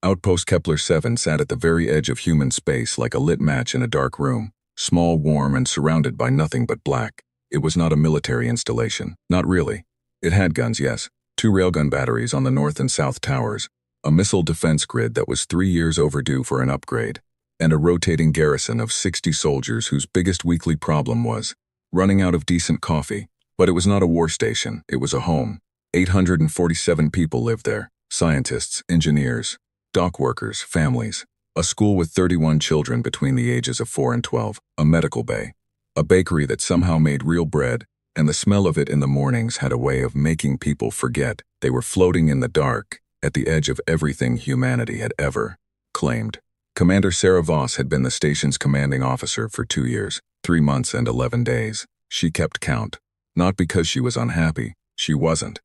Outpost Kepler-7 sat at the very edge of human space like a lit match in a dark room, small, warm, and surrounded by nothing but black. It was not a military installation. Not really. It had guns, yes. 2 railgun batteries on the north and south towers, a missile defense grid that was 3 years overdue for an upgrade, and a rotating garrison of 60 soldiers whose biggest weekly problem was running out of decent coffee. But it was not a war station, it was a home. 847 people lived there. Scientists, engineers, dock workers, families. A school with 31 children between the ages of 4 and 12. A medical bay. A bakery that somehow made real bread, and the smell of it in the mornings had a way of making people forget they were floating in the dark at the edge of everything humanity had ever claimed. Commander Sarah Voss had been the station's commanding officer for 2 years, 3 months and 11 days. She kept count. Not because she was unhappy, she wasn't,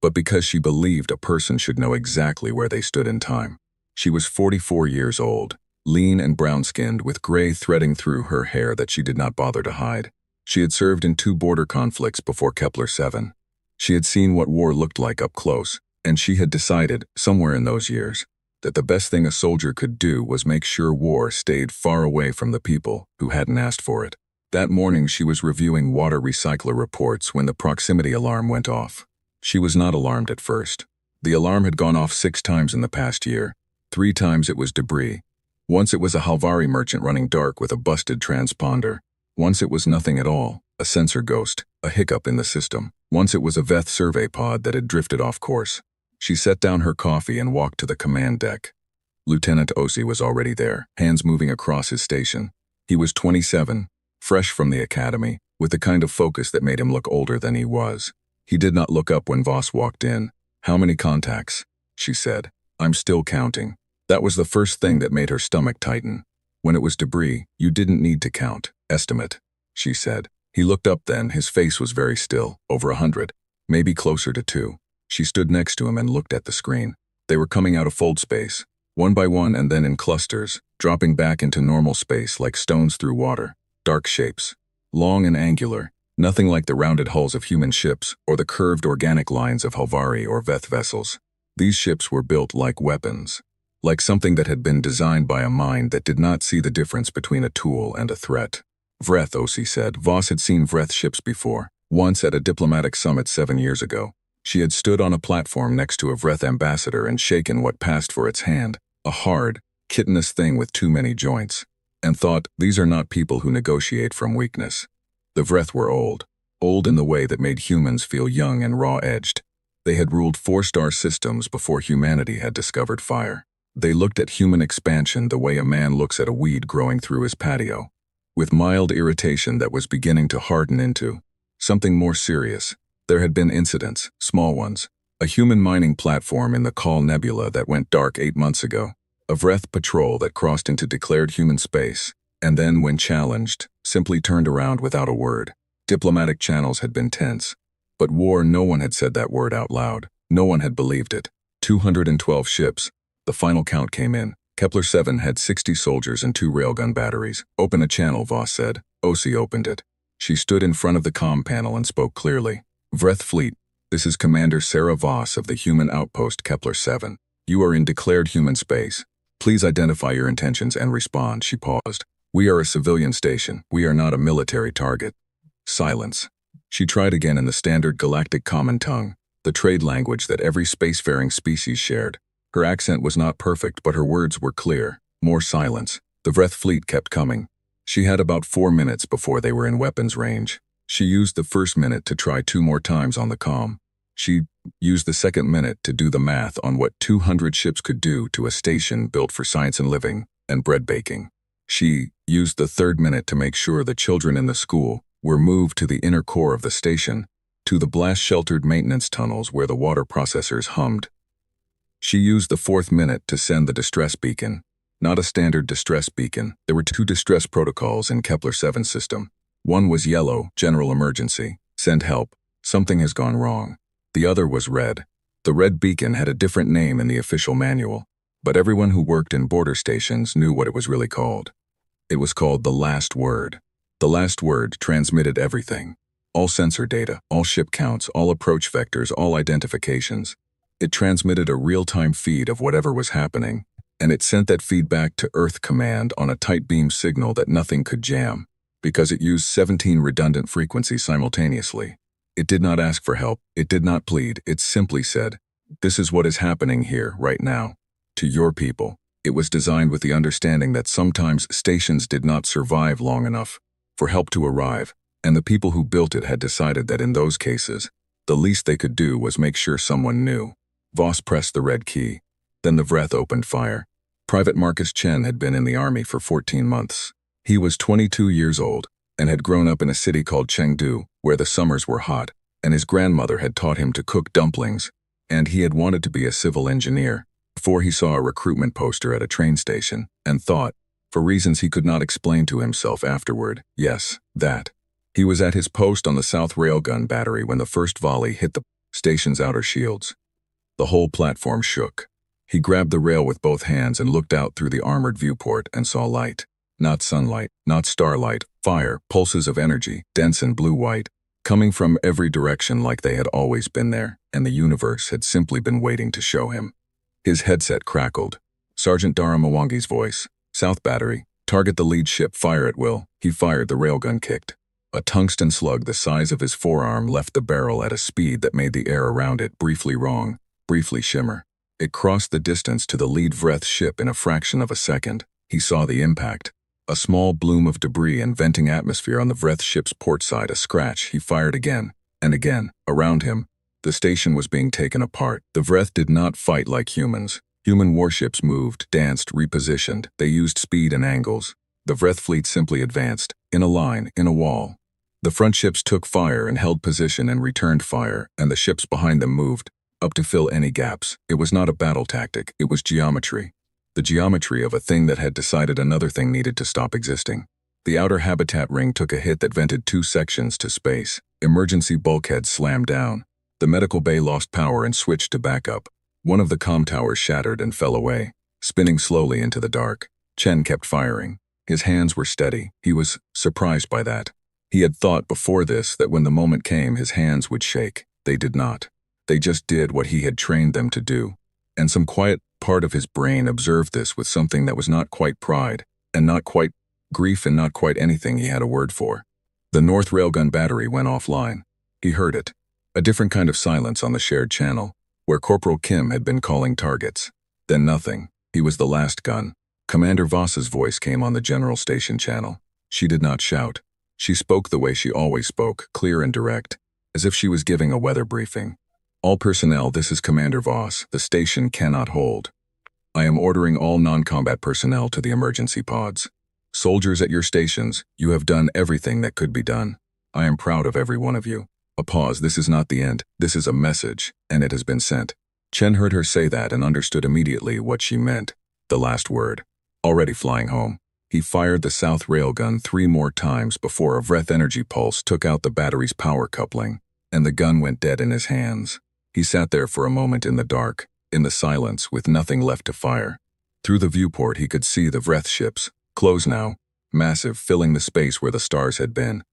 but because she believed a person should know exactly where they stood in time. She was 44 years old, lean and brown-skinned with gray threading through her hair that she did not bother to hide. She had served in 2 border conflicts before Kepler-7. She had seen what war looked like up close, and she had decided, somewhere in those years, that the best thing a soldier could do was make sure war stayed far away from the people who hadn't asked for it. That morning she was reviewing water recycler reports when the proximity alarm went off. She was not alarmed at first. The alarm had gone off 6 times in the past year. 3 times it was debris. Once it was a Halvari merchant running dark with a busted transponder. Once it was nothing at all, a sensor ghost, a hiccup in the system. Once it was a Veth survey pod that had drifted off course. She set down her coffee and walked to the command deck. Lieutenant Osi was already there, hands moving across his station. He was 27, fresh from the academy, with the kind of focus that made him look older than he was. He did not look up when Voss walked in. "How many contacts?" she said. "I'm still counting." That was the first thing that made her stomach tighten. When it was debris, you didn't need to count. "Estimate," she said. He looked up then, his face was very still, over 100, maybe closer to 2. She stood next to him and looked at the screen. They were coming out of fold space, one by one and then in clusters, dropping back into normal space like stones through water. Dark shapes, long and angular, nothing like the rounded hulls of human ships or the curved organic lines of Halvari or Veth vessels. These ships were built like weapons, like something that had been designed by a mind that did not see the difference between a tool and a threat. Vreth, Osi said. Voss had seen Vreth ships before, once at a diplomatic summit 7 years ago. She had stood on a platform next to a Vreth ambassador and shaken what passed for its hand, a hard, chitinous thing with too many joints, and thought, these are not people who negotiate from weakness. The Vreth were old in the way that made humans feel young and raw-edged. They had ruled 4-star systems before humanity had discovered fire. They looked at human expansion the way a man looks at a weed growing through his patio, with mild irritation that was beginning to harden into something more serious. There had been incidents, small ones. A human mining platform in the Call Nebula that went dark 8 months ago. A Vreth patrol that crossed into declared human space, and then, when challenged, simply turned around without a word. Diplomatic channels had been tense. But war, no one had said that word out loud. No one had believed it. 212 ships. The final count came in. Kepler-7 had 60 soldiers and 2 railgun batteries. "Open a channel," Voss said. Osi opened it. She stood in front of the comm panel and spoke clearly. "Vreth Fleet, this is Commander Sarah Voss of the human outpost Kepler-7. You are in declared human space. Please identify your intentions and respond." She paused. "We are a civilian station. We are not a military target." Silence. She tried again in the standard galactic common tongue, the trade language that every spacefaring species shared. Her accent was not perfect, but her words were clear. More silence. The Vreth fleet kept coming. She had about 4 minutes before they were in weapons range. She used the first minute to try 2 more times on the comm. She used the second minute to do the math on what 200 ships could do to a station built for science and living and bread baking. She used the third minute to make sure the children in the school were moved to the inner core of the station, to the blast-sheltered maintenance tunnels where the water processors hummed. She used the 4th minute to send the distress beacon. Not a standard distress beacon. There were 2 distress protocols in Kepler-7 system. One was yellow, general emergency, send help, something has gone wrong. The other was red. The red beacon had a different name in the official manual, but everyone who worked in border stations knew what it was really called. It was called the last word. The last word transmitted everything. All sensor data, all ship counts, all approach vectors, all identifications. It transmitted a real-time feed of whatever was happening, and it sent that feedback to Earth Command on a tight beam signal that nothing could jam, because it used 17 redundant frequencies simultaneously. It did not ask for help, it did not plead, it simply said, "This is what is happening here, right now. To your people." It was designed with the understanding that sometimes stations did not survive long enough for help to arrive, and the people who built it had decided that in those cases, the least they could do was make sure someone knew. Voss pressed the red key. Then the Vreth opened fire. Private Marcus Chen had been in the army for 14 months. He was 22 years old and had grown up in a city called Chengdu, where the summers were hot, and his grandmother had taught him to cook dumplings, and he had wanted to be a civil engineer before he saw a recruitment poster at a train station and thought, for reasons he could not explain to himself afterward, yes, that. He was at his post on the south railgun battery when the first volley hit the station's outer shields. The whole platform shook. He grabbed the rail with both hands and looked out through the armored viewport and saw light. Not sunlight, not starlight, fire, pulses of energy, dense and blue-white, coming from every direction like they had always been there, and the universe had simply been waiting to show him. His headset crackled. Sergeant Dara Mwangi's voice. South battery. Target the lead ship, fire at will. He fired, the railgun kicked. A tungsten slug the size of his forearm left the barrel at a speed that made the air around it briefly wrong, briefly shimmer. It crossed the distance to the lead Vreth ship in a fraction of a second. He saw the impact. A small bloom of debris and venting atmosphere on the Vreth ship's port side, a scratch. He fired again, and again. Around him, the station was being taken apart. The Vreth did not fight like humans. Human warships moved, danced, repositioned. They used speed and angles. The Vreth fleet simply advanced, in a line, in a wall. The front ships took fire and held position and returned fire, and the ships behind them moved, up to fill any gaps. It was not a battle tactic, it was geometry. The geometry of a thing that had decided another thing needed to stop existing. The outer habitat ring took a hit that vented 2 sections to space. Emergency bulkheads slammed down. The medical bay lost power and switched to backup. One of the comm towers shattered and fell away, spinning slowly into the dark. Chen kept firing. His hands were steady. He was surprised by that. He had thought before this that when the moment came, his hands would shake. They did not. They just did what he had trained them to do. And some quiet part of his brain observed this with something that was not quite pride, and not quite grief, and not quite anything he had a word for. The north railgun battery went offline. He heard it. A different kind of silence on the shared channel, where Corporal Kim had been calling targets. Then nothing. He was the last gun. Commander Voss's voice came on the general station channel. She did not shout. She spoke the way she always spoke, clear and direct, as if she was giving a weather briefing. All personnel, this is Commander Voss. The station cannot hold. I am ordering all non-combat personnel to the emergency pods. Soldiers at your stations, you have done everything that could be done. I am proud of every one of you. A pause. This is not the end. This is a message, and it has been sent. Chen heard her say that and understood immediately what she meant. The last word. Already flying home. He fired the south railgun 3 more times before a Vreth energy pulse took out the battery's power coupling, and the gun went dead in his hands. He sat there for a moment in the dark, in the silence, with nothing left to fire. Through the viewport he could see the Vreth ships, close now, massive, filling the space where the stars had been.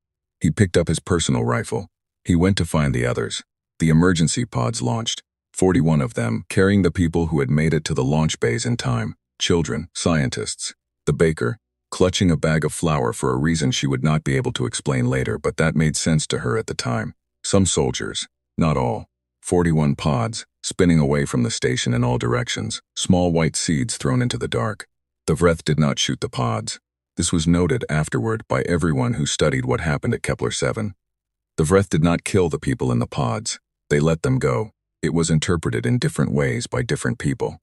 He picked up his personal rifle. He went to find the others. The emergency pods launched, 41 of them, carrying the people who had made it to the launch bays in time. Children, scientists. The baker, clutching a bag of flour for a reason she would not be able to explain later, but that made sense to her at the time. Some soldiers, not all. 41 pods, spinning away from the station in all directions, small white seeds thrown into the dark. The Vreth did not shoot the pods. This was noted afterward by everyone who studied what happened at Kepler 7. The Vreth did not kill the people in the pods. They let them go. It was interpreted in different ways by different people.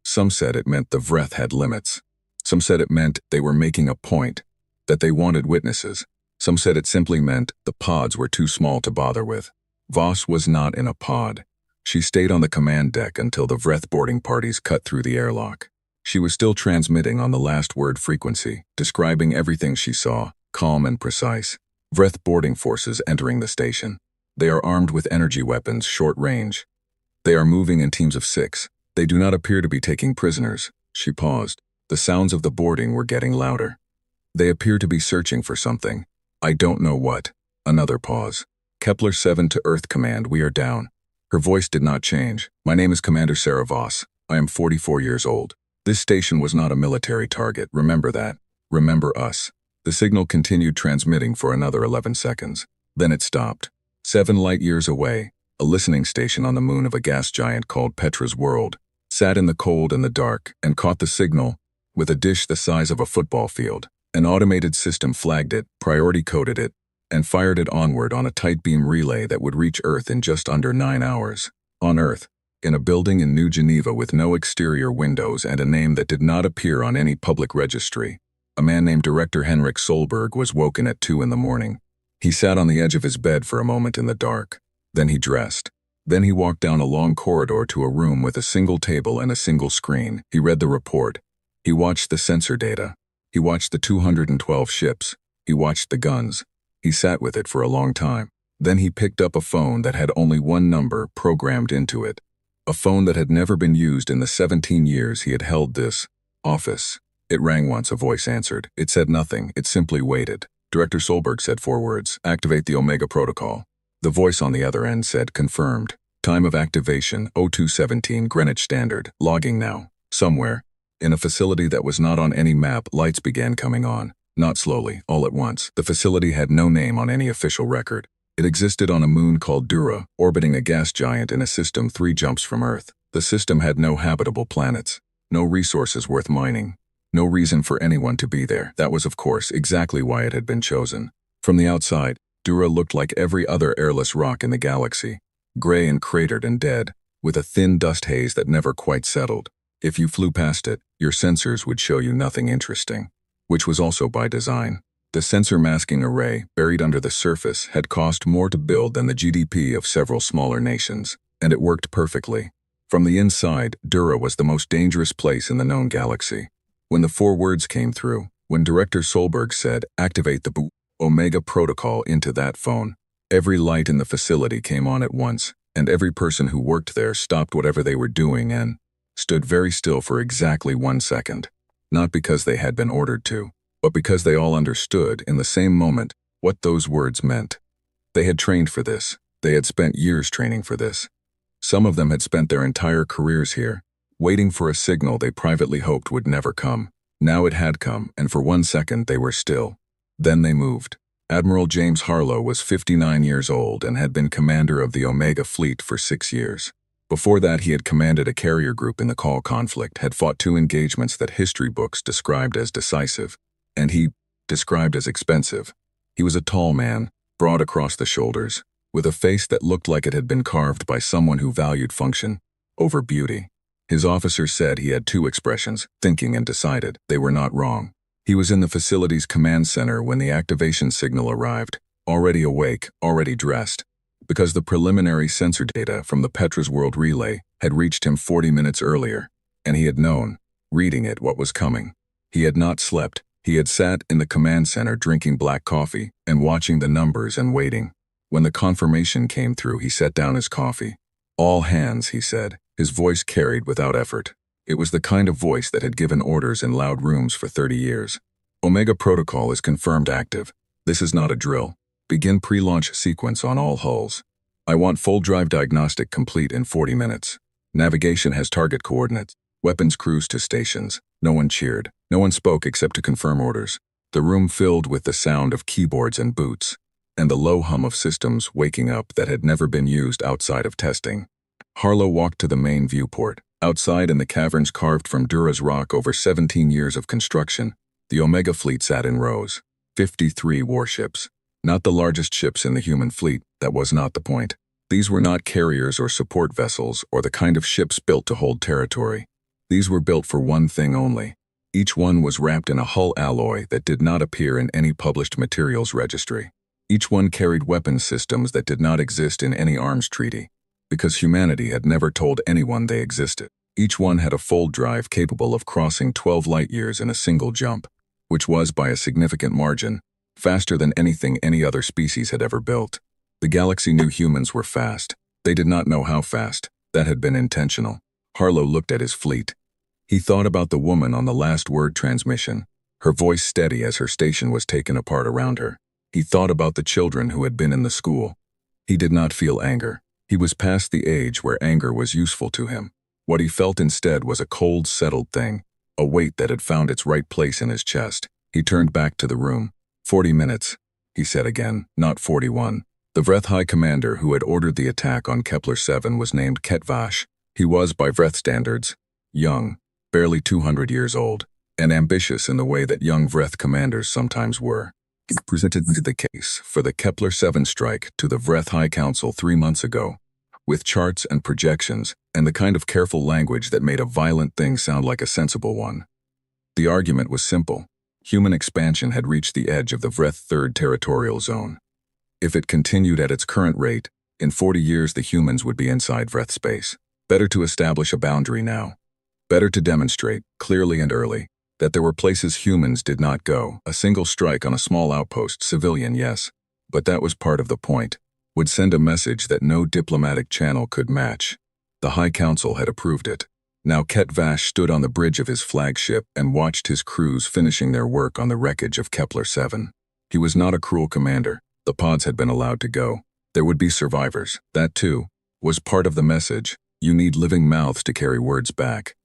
Some said it meant the Vreth had limits. Some said it meant they were making a point, that they wanted witnesses. Some said it simply meant the pods were too small to bother with. Voss was not in a pod. She stayed on the command deck until the Vreth boarding parties cut through the airlock. She was still transmitting on the last word frequency, describing everything she saw, calm and precise. Vreth boarding forces entering the station. They are armed with energy weapons, short range. They are moving in teams of 6. They do not appear to be taking prisoners. She paused. The sounds of the boarding were getting louder. They appear to be searching for something. I don't know what. Another pause. Kepler 7 to Earth Command, we are down. Her voice did not change. My name is Commander Sarah Voss. I am 44 years old. This station was not a military target, remember that. Remember us. The signal continued transmitting for another 11 seconds. Then it stopped. 7 light-years away, a listening station on the moon of a gas giant called Petra's World sat in the cold and the dark and caught the signal with a dish the size of a football field. An automated system flagged it, priority-coded it, and fired it onward on a tight beam relay that would reach Earth in just under 9 hours. On Earth, in a building in New Geneva with no exterior windows and a name that did not appear on any public registry, a man named Director Henrik Solberg was woken at 2 in the morning. He sat on the edge of his bed for a moment in the dark. Then he dressed. Then he walked down a long corridor to a room with a single table and a single screen. He read the report. He watched the sensor data. He watched the 212 ships. He watched the guns. He sat with it for a long time. Then he picked up a phone that had only one number programmed into it. A phone that had never been used in the 17 years he had held this office. It rang once, a voice answered. It said nothing, it simply waited. Director Solberg said 4 words, activate the Omega Protocol. The voice on the other end said, confirmed. Time of activation, 0217 Greenwich Standard, logging now. Somewhere, in a facility that was not on any map, lights began coming on. Not slowly, all at once. The facility had no name on any official record. It existed on a moon called Dura, orbiting a gas giant in a system 3 jumps from Earth. The system had no habitable planets, no resources worth mining, no reason for anyone to be there. That was, of course, exactly why it had been chosen. From the outside, Dura looked like every other airless rock in the galaxy, gray and cratered and dead, with a thin dust haze that never quite settled. If you flew past it, your sensors would show you nothing interesting, which was also by design. The sensor masking array, buried under the surface, had cost more to build than the GDP of several smaller nations, and it worked perfectly. From the inside, Dura was the most dangerous place in the known galaxy. When the 4 words came through, when Director Solberg said, activate the Omega Protocol into that phone, every light in the facility came on at once, and every person who worked there stopped whatever they were doing and stood very still for exactly 1 second. Not because they had been ordered to, but because they all understood in the same moment what those words meant. They had trained for this. They had spent years training for this. Some of them had spent their entire careers here, waiting for a signal they privately hoped would never come. Now it had come, and for 1 second they were still. Then they moved. Admiral James Harlow was 59 years old and had been commander of the Omega Fleet for 6 years. Before that, he had commanded a carrier group in the Call conflict, had fought 2 engagements that history books described as decisive, and he described as expensive. He was a tall man, broad across the shoulders, with a face that looked like it had been carved by someone who valued function over beauty. His officers said he had 2 expressions, thinking and decided. They were not wrong. He was in the facility's command center when the activation signal arrived, already awake, already dressed, because the preliminary sensor data from the Petra's World relay had reached him 40 minutes earlier, and he had known, reading it, what was coming. He had not slept. He had sat in the command center drinking black coffee and watching the numbers and waiting. When the confirmation came through, he set down his coffee. All hands, he said, his voice carried without effort. It was the kind of voice that had given orders in loud rooms for 30 years. Omega Protocol is confirmed active. This is not a drill. Begin pre-launch sequence on all hulls. I want full drive diagnostic complete in 40 minutes. Navigation has target coordinates. Weapons cruise to stations. No one cheered. No one spoke except to confirm orders. The room filled with the sound of keyboards and boots, and the low hum of systems waking up that had never been used outside of testing. Harlow walked to the main viewport. Outside in the caverns carved from Dura's rock over 17 years of construction, the Omega fleet sat in rows. 53 warships. Not the largest ships in the human fleet, that was not the point. These were not carriers or support vessels or the kind of ships built to hold territory. These were built for one thing only. Each one was wrapped in a hull alloy that did not appear in any published materials registry. Each one carried weapons systems that did not exist in any arms treaty, because humanity had never told anyone they existed. Each one had a full drive capable of crossing 12 light-years in a single jump, which was, by a significant margin, faster than anything any other species had ever built. The galaxy knew humans were fast. They did not know how fast. That had been intentional. Harlow looked at his fleet. He thought about the woman on the last word transmission, her voice steady as her station was taken apart around her. He thought about the children who had been in the school. He did not feel anger. He was past the age where anger was useful to him. What he felt instead was a cold, settled thing, a weight that had found its right place in his chest. He turned back to the room. 40 minutes, he said again, not 41. The Vreth High Commander who had ordered the attack on Kepler-7 was named Ketvash. He was, by Vreth standards, young, barely 200 years old, and ambitious in the way that young Vreth commanders sometimes were. He presented the case for the Kepler-7 strike to the Vreth High Council 3 months ago, with charts and projections and the kind of careful language that made a violent thing sound like a sensible one. The argument was simple. Human expansion had reached the edge of the Vreth Third Territorial Zone. If it continued at its current rate, in 40 years the humans would be inside Vreth space. Better to establish a boundary now. Better to demonstrate, clearly and early, that there were places humans did not go. A single strike on a small outpost, civilian, yes, but that was part of the point, would send a message that no diplomatic channel could match. The High Council had approved it. Now Ketvash stood on the bridge of his flagship and watched his crews finishing their work on the wreckage of Kepler-7. He was not a cruel commander. The pods had been allowed to go. There would be survivors. That, too, was part of the message. You need living mouths to carry words back.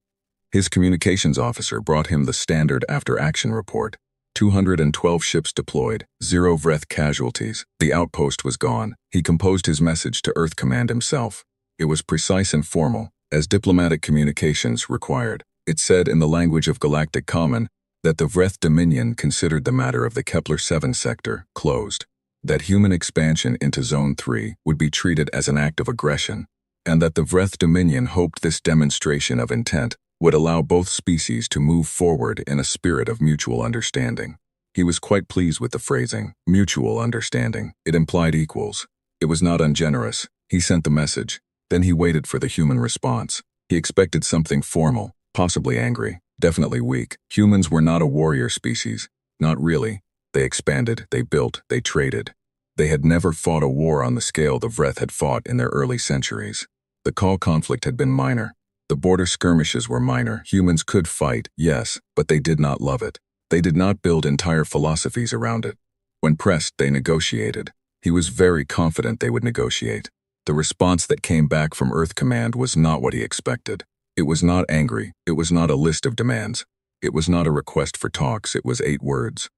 His communications officer brought him the standard after-action report. 212 ships deployed, 0 Vreth casualties. The outpost was gone. He composed his message to Earth Command himself. It was precise and formal, as diplomatic communications required. It said in the language of Galactic Common that the Vreth Dominion considered the matter of the Kepler-7 sector closed, that human expansion into Zone 3 would be treated as an act of aggression, and that the Vreth Dominion hoped this demonstration of intent would allow both species to move forward in a spirit of mutual understanding. He was quite pleased with the phrasing, mutual understanding. It implied equals. It was not ungenerous. He sent the message. Then he waited for the human response. He expected something formal, possibly angry, definitely weak. Humans were not a warrior species. Not really. They expanded, they built, they traded. They had never fought a war on the scale the Vreth had fought in their early centuries. The Khal conflict had been minor. The border skirmishes were minor. Humans could fight, yes, but they did not love it. They did not build entire philosophies around it. When pressed, they negotiated. He was very confident they would negotiate. The response that came back from Earth Command was not what he expected. It was not angry. It was not a list of demands. It was not a request for talks. It was 8 words.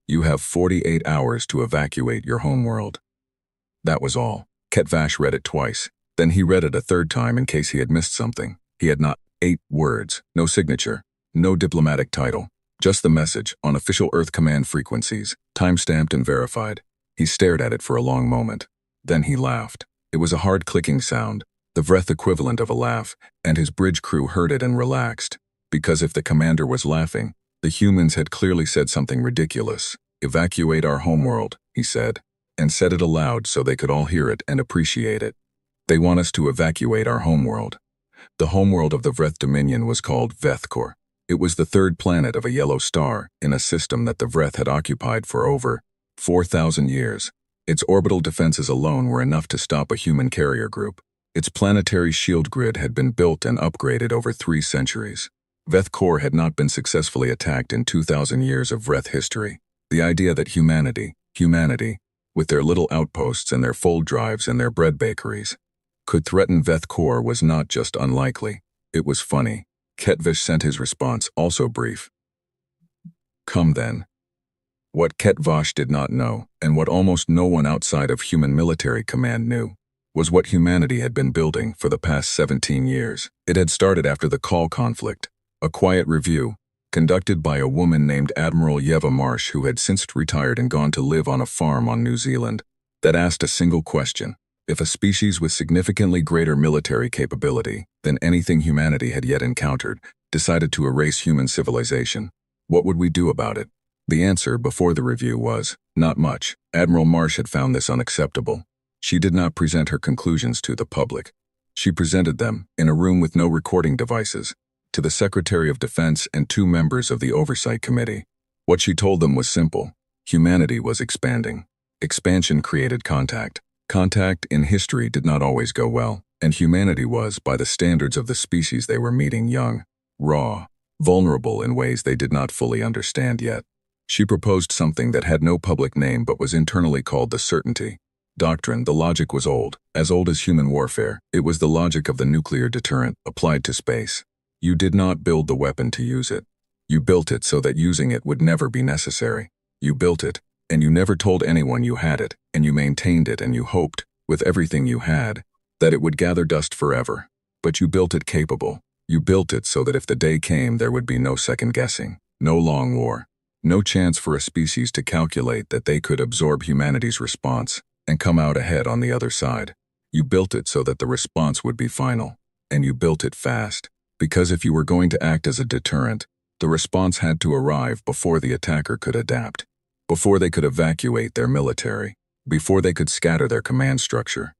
You have 48 hours to evacuate your homeworld. That was all. Ketvash read it twice. Then he read it a third time in case he had missed something. He had not 8 words, no signature, no diplomatic title, just the message on official Earth Command frequencies, time-stamped and verified. He stared at it for a long moment. Then he laughed. It was a hard clicking sound, the Vreth equivalent of a laugh, and his bridge crew heard it and relaxed. Because if the commander was laughing, the humans had clearly said something ridiculous. Evacuate our homeworld, he said, and said it aloud so they could all hear it and appreciate it. They want us to evacuate our homeworld. The homeworld of the Vreth Dominion was called Vethkor. It was the 3rd planet of a yellow star in a system that the Vreth had occupied for over 4,000 years. Its orbital defenses alone were enough to stop a human carrier group. Its planetary shield grid had been built and upgraded over 3 centuries. Vethkor had not been successfully attacked in 2,000 years of Vreth history. The idea that humanity, with their little outposts and their fold drives and their bread bakeries, could threaten Vethkor was not just unlikely, it was funny. Ketvash sent his response, also brief. Come then. What Ketvash did not know, and what almost no one outside of human military command knew, was what humanity had been building for the past 17 years. It had started after the Khal conflict, a quiet review, conducted by a woman named Admiral Yeva Marsh who had since retired and gone to live on a farm on New Zealand, that asked a single question. If a species with significantly greater military capability than anything humanity had yet encountered decided to erase human civilization, what would we do about it? The answer before the review was, not much. Admiral Marsh had found this unacceptable. She did not present her conclusions to the public. She presented them, in a room with no recording devices, to the Secretary of Defense and 2 members of the Oversight Committee. What she told them was simple. Humanity was expanding. Expansion created contact. Contact in history did not always go well, and humanity was, by the standards of the species they were meeting, young, raw, vulnerable in ways they did not fully understand yet. She proposed something that had no public name but was internally called the certainty doctrine. The logic was old as human warfare. It was the logic of the nuclear deterrent applied to space. You did not build the weapon to use it. You built it so that using it would never be necessary. You built it, and you never told anyone you had it, and you maintained it, and you hoped, with everything you had, that it would gather dust forever. But you built it capable. You built it so that if the day came, there would be no second guessing, no long war, no chance for a species to calculate that they could absorb humanity's response and come out ahead on the other side. You built it so that the response would be final, and you built it fast, because if you were going to act as a deterrent, the response had to arrive before the attacker could adapt, before they could evacuate their military, before they could scatter their command structure.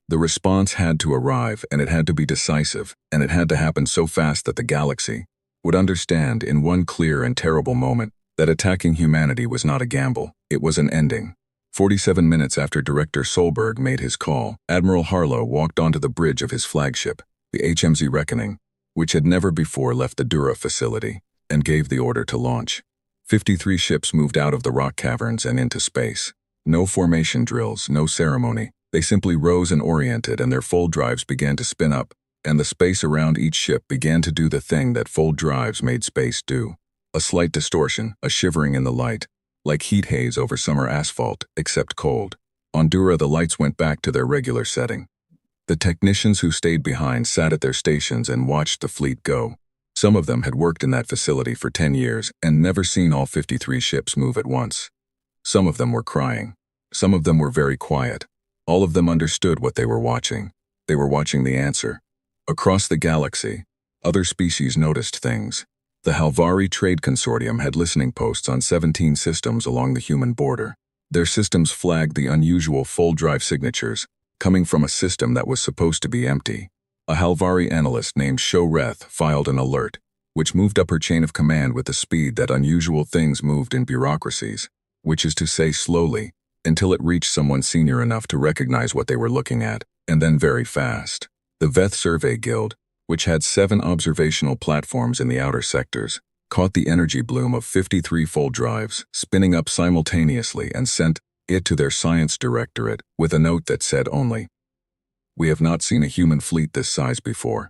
The response had to arrive, and it had to be decisive, and it had to happen so fast that the galaxy would understand in one clear and terrible moment that attacking humanity was not a gamble, it was an ending. 47 minutes after Director Solberg made his call, Admiral Harlow walked onto the bridge of his flagship, the HMZ Reckoning, which had never before left the Dura facility, and gave the order to launch. 53 ships moved out of the rock caverns and into space. No formation drills, no ceremony. They simply rose and oriented, and their fold drives began to spin up, and the space around each ship began to do the thing that fold drives made space do. A slight distortion, a shivering in the light, like heat haze over summer asphalt, except cold. On Dura, the lights went back to their regular setting. The technicians who stayed behind sat at their stations and watched the fleet go. Some of them had worked in that facility for 10 years and never seen all 53 ships move at once. Some of them were crying. Some of them were very quiet. All of them understood what they were watching. They were watching the answer. Across the galaxy, other species noticed things. The Halvari Trade Consortium had listening posts on 17 systems along the human border. Their systems flagged the unusual fold drive signatures, coming from a system that was supposed to be empty. A Halvari analyst named Shoreth filed an alert, which moved up her chain of command with the speed that unusual things moved in bureaucracies, which is to say slowly, until it reached someone senior enough to recognize what they were looking at, and then very fast. The Veth Survey Guild, which had 7 observational platforms in the outer sectors, caught the energy bloom of 53 fold drives, spinning up simultaneously, and sent it to their science directorate with a note that said only, "We have not seen a human fleet this size before."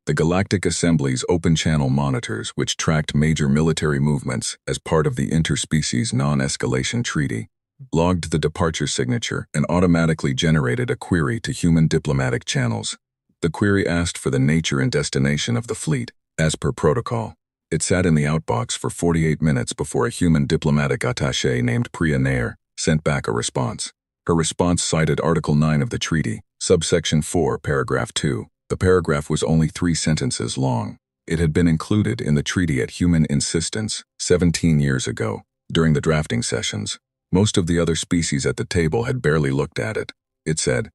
The Galactic Assembly's open-channel monitors, which tracked major military movements as part of the Interspecies Non-Escalation Treaty, logged the departure signature and automatically generated a query to human diplomatic channels. The query asked for the nature and destination of the fleet, as per protocol. It sat in the outbox for 48 minutes before a human diplomatic attaché named Priya Nair sent back a response. Her response cited Article 9 of the treaty, subsection 4, paragraph 2. The paragraph was only 3 sentences long. It had been included in the treaty at human insistence 17 years ago, during the drafting sessions. Most of the other species at the table had barely looked at it. It said,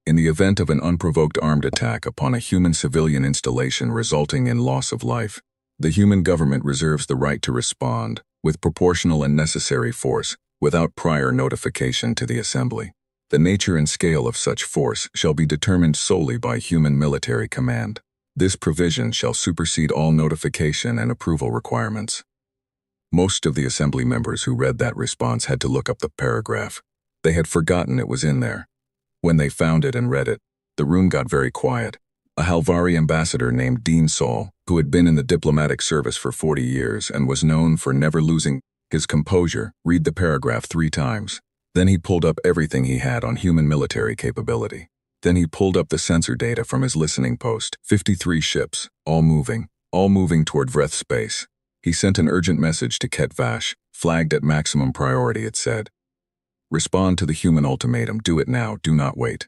"In the event of an unprovoked armed attack upon a human civilian installation resulting in loss of life, the human government reserves the right to respond with proportional and necessary force without prior notification to the Assembly. The nature and scale of such force shall be determined solely by human military command. This provision shall supersede all notification and approval requirements." Most of the Assembly members who read that response had to look up the paragraph. They had forgotten it was in there. When they found it and read it, the room got very quiet. A Halvari ambassador named Dean Saul, who had been in the diplomatic service for 40 years and was known for never losing his composure, read the paragraph 3 times. Then he pulled up everything he had on human military capability. Then he pulled up the sensor data from his listening post. 53 ships, all moving toward Vreth space. He sent an urgent message to Ket Vash, flagged at maximum priority. It said, "Respond to the human ultimatum. Do it now. Do not wait."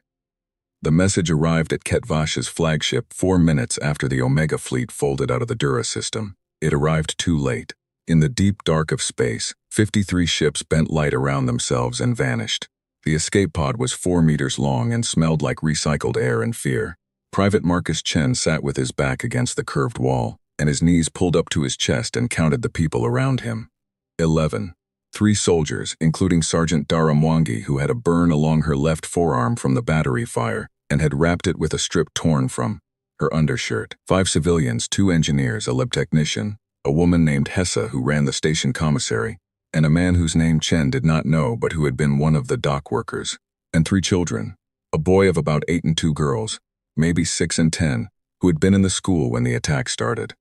The message arrived at Ket Vash's flagship 4 minutes after the Omega fleet folded out of the Dura system. It arrived too late. In the deep dark of space, 53 ships bent light around themselves and vanished. The escape pod was 4 meters long and smelled like recycled air and fear. Private Marcus Chen sat with his back against the curved wall, and his knees pulled up to his chest and counted the people around him. 11. 3 soldiers, including Sergeant Dara Mwangi, who had a burn along her left forearm from the battery fire and had wrapped it with a strip torn from her undershirt. 5 civilians, 2 engineers, a lab technician, a woman named Hessa who ran the station commissary, and a man whose name Chen did not know but who had been one of the dock workers, and 3 children, a boy of about 8 and 2 girls, maybe 6 and 10, who had been in the school when the attack started.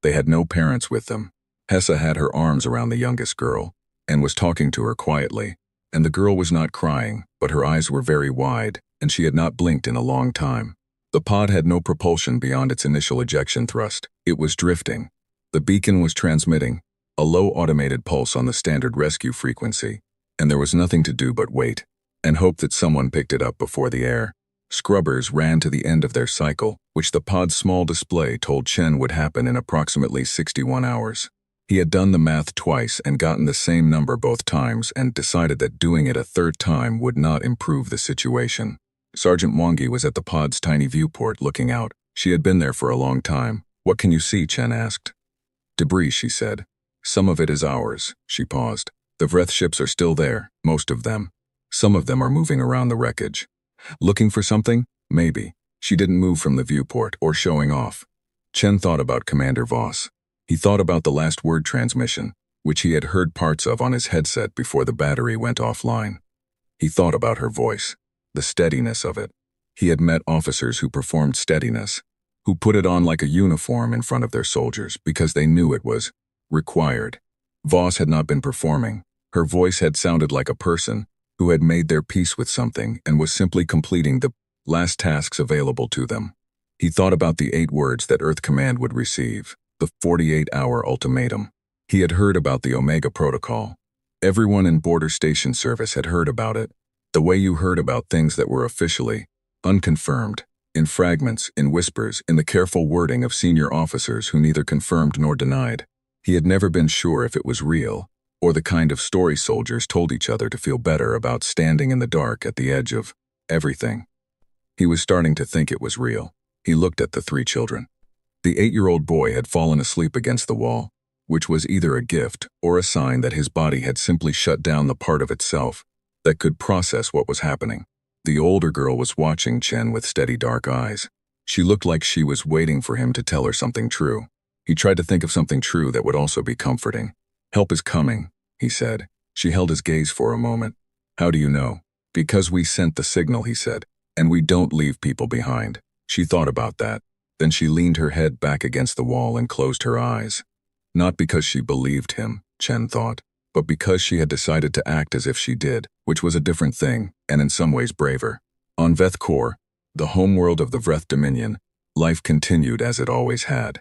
They had no parents with them. Hessa had her arms around the youngest girl and was talking to her quietly, and the girl was not crying, but her eyes were very wide, and she had not blinked in a long time. The pod had no propulsion beyond its initial ejection thrust. It was drifting. The beacon was transmitting a low automated pulse on the standard rescue frequency, and there was nothing to do but wait and hope that someone picked it up before the air. Scrubbers ran to the end of their cycle, which the pod's small display told Chen would happen in approximately 61 hours. He had done the math twice and gotten the same number both times and decided that doing it a third time would not improve the situation. Sergeant Wangi was at the pod's tiny viewport looking out. She had been there for a long time. "What can you see?" Chen asked. "Debris," she said. "Some of it is ours." She paused. "The Vreth ships are still there, most of them. Some of them are moving around the wreckage. Looking for something? Maybe." She didn't move from the viewport or showing off. Chen thought about Commander Voss. He thought about the last word transmission, which he had heard parts of on his headset before the battery went offline. He thought about her voice, the steadiness of it. He had met officers who performed steadiness, who put it on like a uniform in front of their soldiers because they knew it was required. Voss had not been performing. Her voice had sounded like a person who had made their peace with something and was simply completing the last tasks available to them. He thought about the 8 words that Earth Command would receive, the 48-hour ultimatum. He had heard about the Omega Protocol. Everyone in Border Station Service had heard about it, the way you heard about things that were officially unconfirmed, in fragments, in whispers, in the careful wording of senior officers who neither confirmed nor denied. He had never been sure if it was real, or the kind of story soldiers told each other to feel better about standing in the dark at the edge of everything. He was starting to think it was real. He looked at the 3 children. The 8-year-old boy had fallen asleep against the wall, which was either a gift or a sign that his body had simply shut down the part of itself that could process what was happening. The older girl was watching Chen with steady dark eyes. She looked like she was waiting for him to tell her something true. He tried to think of something true that would also be comforting. "Help is coming," he said. She held his gaze for a moment. "How do you know?" "Because we sent the signal," he said, "and we don't leave people behind." She thought about that. Then she leaned her head back against the wall and closed her eyes. Not because she believed him, Chen thought, but because she had decided to act as if she did, which was a different thing, and in some ways braver. On Veth Kor, the homeworld of the Vreth Dominion, life continued as it always had.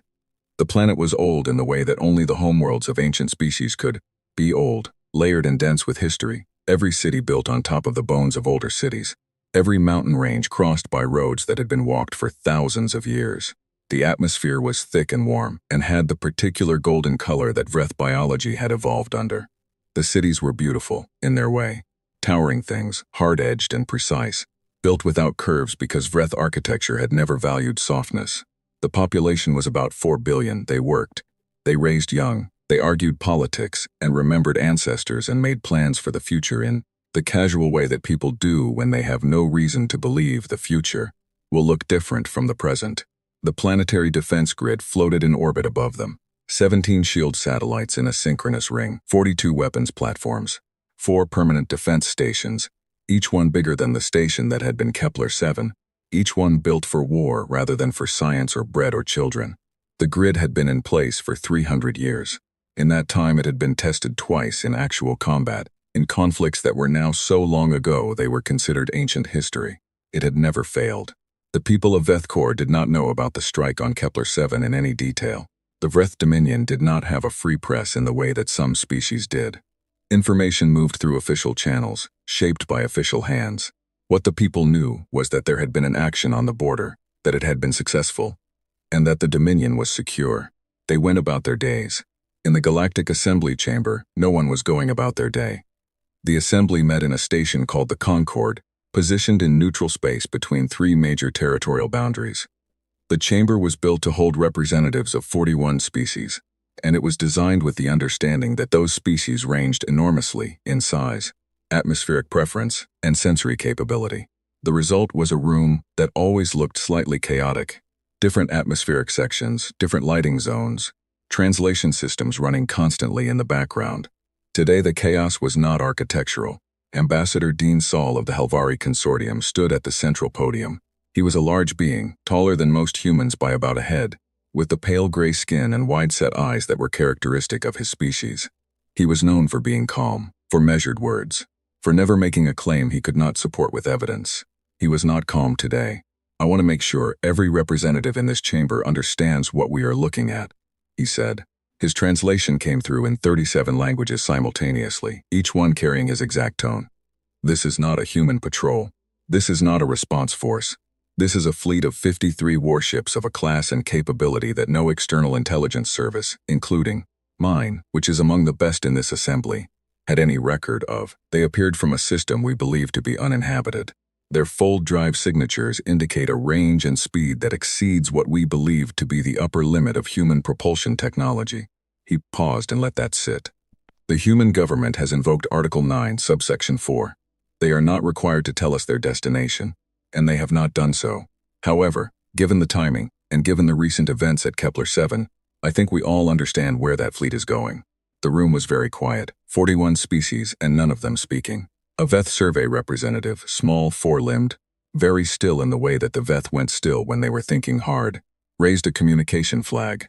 The planet was old in the way that only the homeworlds of ancient species could be old, layered and dense with history, every city built on top of the bones of older cities, every mountain range crossed by roads that had been walked for thousands of years. The atmosphere was thick and warm, and had the particular golden color that Vreth biology had evolved under. The cities were beautiful, in their way. Towering things, hard-edged and precise, built without curves because Vreth architecture had never valued softness. The population was about 4 billion. They worked. They raised young. They argued politics and remembered ancestors and made plans for the future in the casual way that people do when they have no reason to believe the future will look different from the present. The planetary defense grid floated in orbit above them. 17 shield satellites in a synchronous ring, 42 weapons platforms, 4 permanent defense stations, each one bigger than the station that had been Kepler 7, each one built for war rather than for science or bread or children. The grid had been in place for 300 years. In that time it had been tested twice in actual combat, in conflicts that were now so long ago they were considered ancient history. It had never failed. The people of Veth Kor did not know about the strike on Kepler 7 in any detail. The Vreth Dominion did not have a free press in the way that some species did. Information moved through official channels, shaped by official hands. What the people knew was that there had been an action on the border, that it had been successful, and that the Dominion was secure. They went about their days. In the Galactic Assembly Chamber, no one was going about their day. The Assembly met in a station called the Concord, positioned in neutral space between 3 major territorial boundaries. The chamber was built to hold representatives of 41 species, and it was designed with the understanding that those species ranged enormously in size, atmospheric preference, and sensory capability. The result was a room that always looked slightly chaotic. Different atmospheric sections, different lighting zones, translation systems running constantly in the background. Today the chaos was not architectural. Ambassador Dean Saul of the Helvari Consortium stood at the central podium. He was a large being, taller than most humans by about a head, with the pale gray skin and wide-set eyes that were characteristic of his species. He was known for being calm, for measured words, for never making a claim he could not support with evidence. He was not calm today. "I want to make sure every representative in this chamber understands what we are looking at," he said. His translation came through in 37 languages simultaneously, each one carrying his exact tone. "This is not a human patrol. This is not a response force. This is a fleet of 53 warships of a class and capability that no external intelligence service, including mine, which is among the best in this assembly, had any record of. They appeared from a system we believe to be uninhabited. Their fold drive signatures indicate a range and speed that exceeds what we believe to be the upper limit of human propulsion technology." He paused and let that sit. "The human government has invoked Article 9, subsection 4. They are not required to tell us their destination, and they have not done so. However, given the timing, and given the recent events at Kepler-7, I think we all understand where that fleet is going." The room was very quiet, 41 species and none of them speaking. A Veth survey representative, small, four-limbed, very still in the way that the Veth went still when they were thinking hard, raised a communication flag.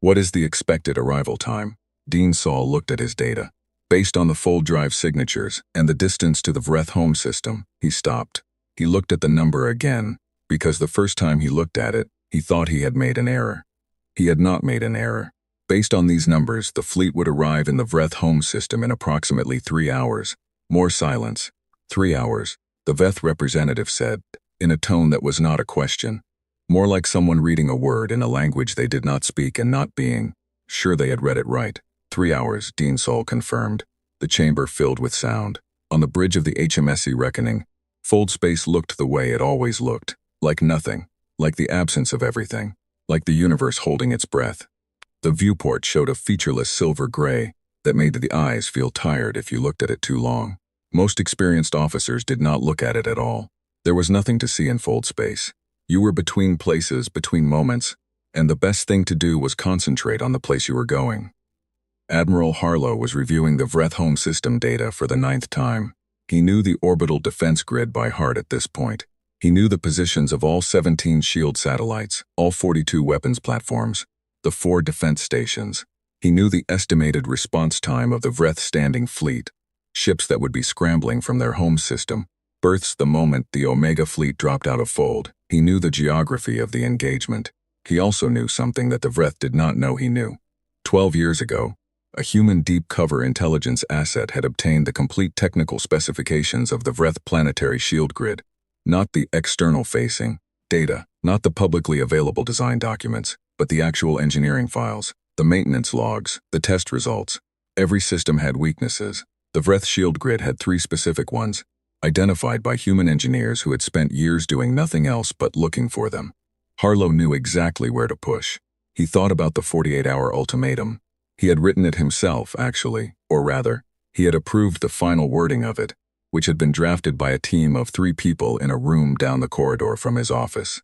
"What is the expected arrival time?" Dean Saul looked at his data. Based on the fold drive signatures and the distance to the Vreth home system, he stopped. He looked at the number again, because the first time he looked at it, he thought he had made an error. He had not made an error. Based on these numbers, the fleet would arrive in the Vreth home system in approximately 3 hours. More silence. 3 hours, the Veth representative said, in a tone that was not a question. More like someone reading a word in a language they did not speak and not being sure they had read it right. 3 hours, Dean Saul confirmed. The chamber filled with sound. On the bridge of the HMSC Reckoning, fold space looked the way it always looked, like nothing, like the absence of everything, like the universe holding its breath. The viewport showed a featureless silver gray that made the eyes feel tired if you looked at it too long. Most experienced officers did not look at it at all. There was nothing to see in fold space. You were between places, between moments, and the best thing to do was concentrate on the place you were going. Admiral Harlow was reviewing the Vreth home system data for the 9th time. He knew the orbital defense grid by heart at this point. He knew the positions of all 17 shield satellites, all 42 weapons platforms, the 4 defense stations. He knew the estimated response time of the Vreth standing fleet, ships that would be scrambling from their home system, berths the moment the Omega fleet dropped out of fold. He knew the geography of the engagement. He also knew something that the Vreth did not know he knew. 12 years ago, a human deep cover intelligence asset had obtained the complete technical specifications of the Vreth planetary shield grid, not the external-facing data, not the publicly available design documents, but the actual engineering files, the maintenance logs, the test results. Every system had weaknesses. The Vreth shield grid had 3 specific ones, identified by human engineers who had spent years doing nothing else but looking for them. Harlow knew exactly where to push. He thought about the 48-hour ultimatum. He had written it himself, actually, or rather, he had approved the final wording of it, which had been drafted by a team of 3 people in a room down the corridor from his office.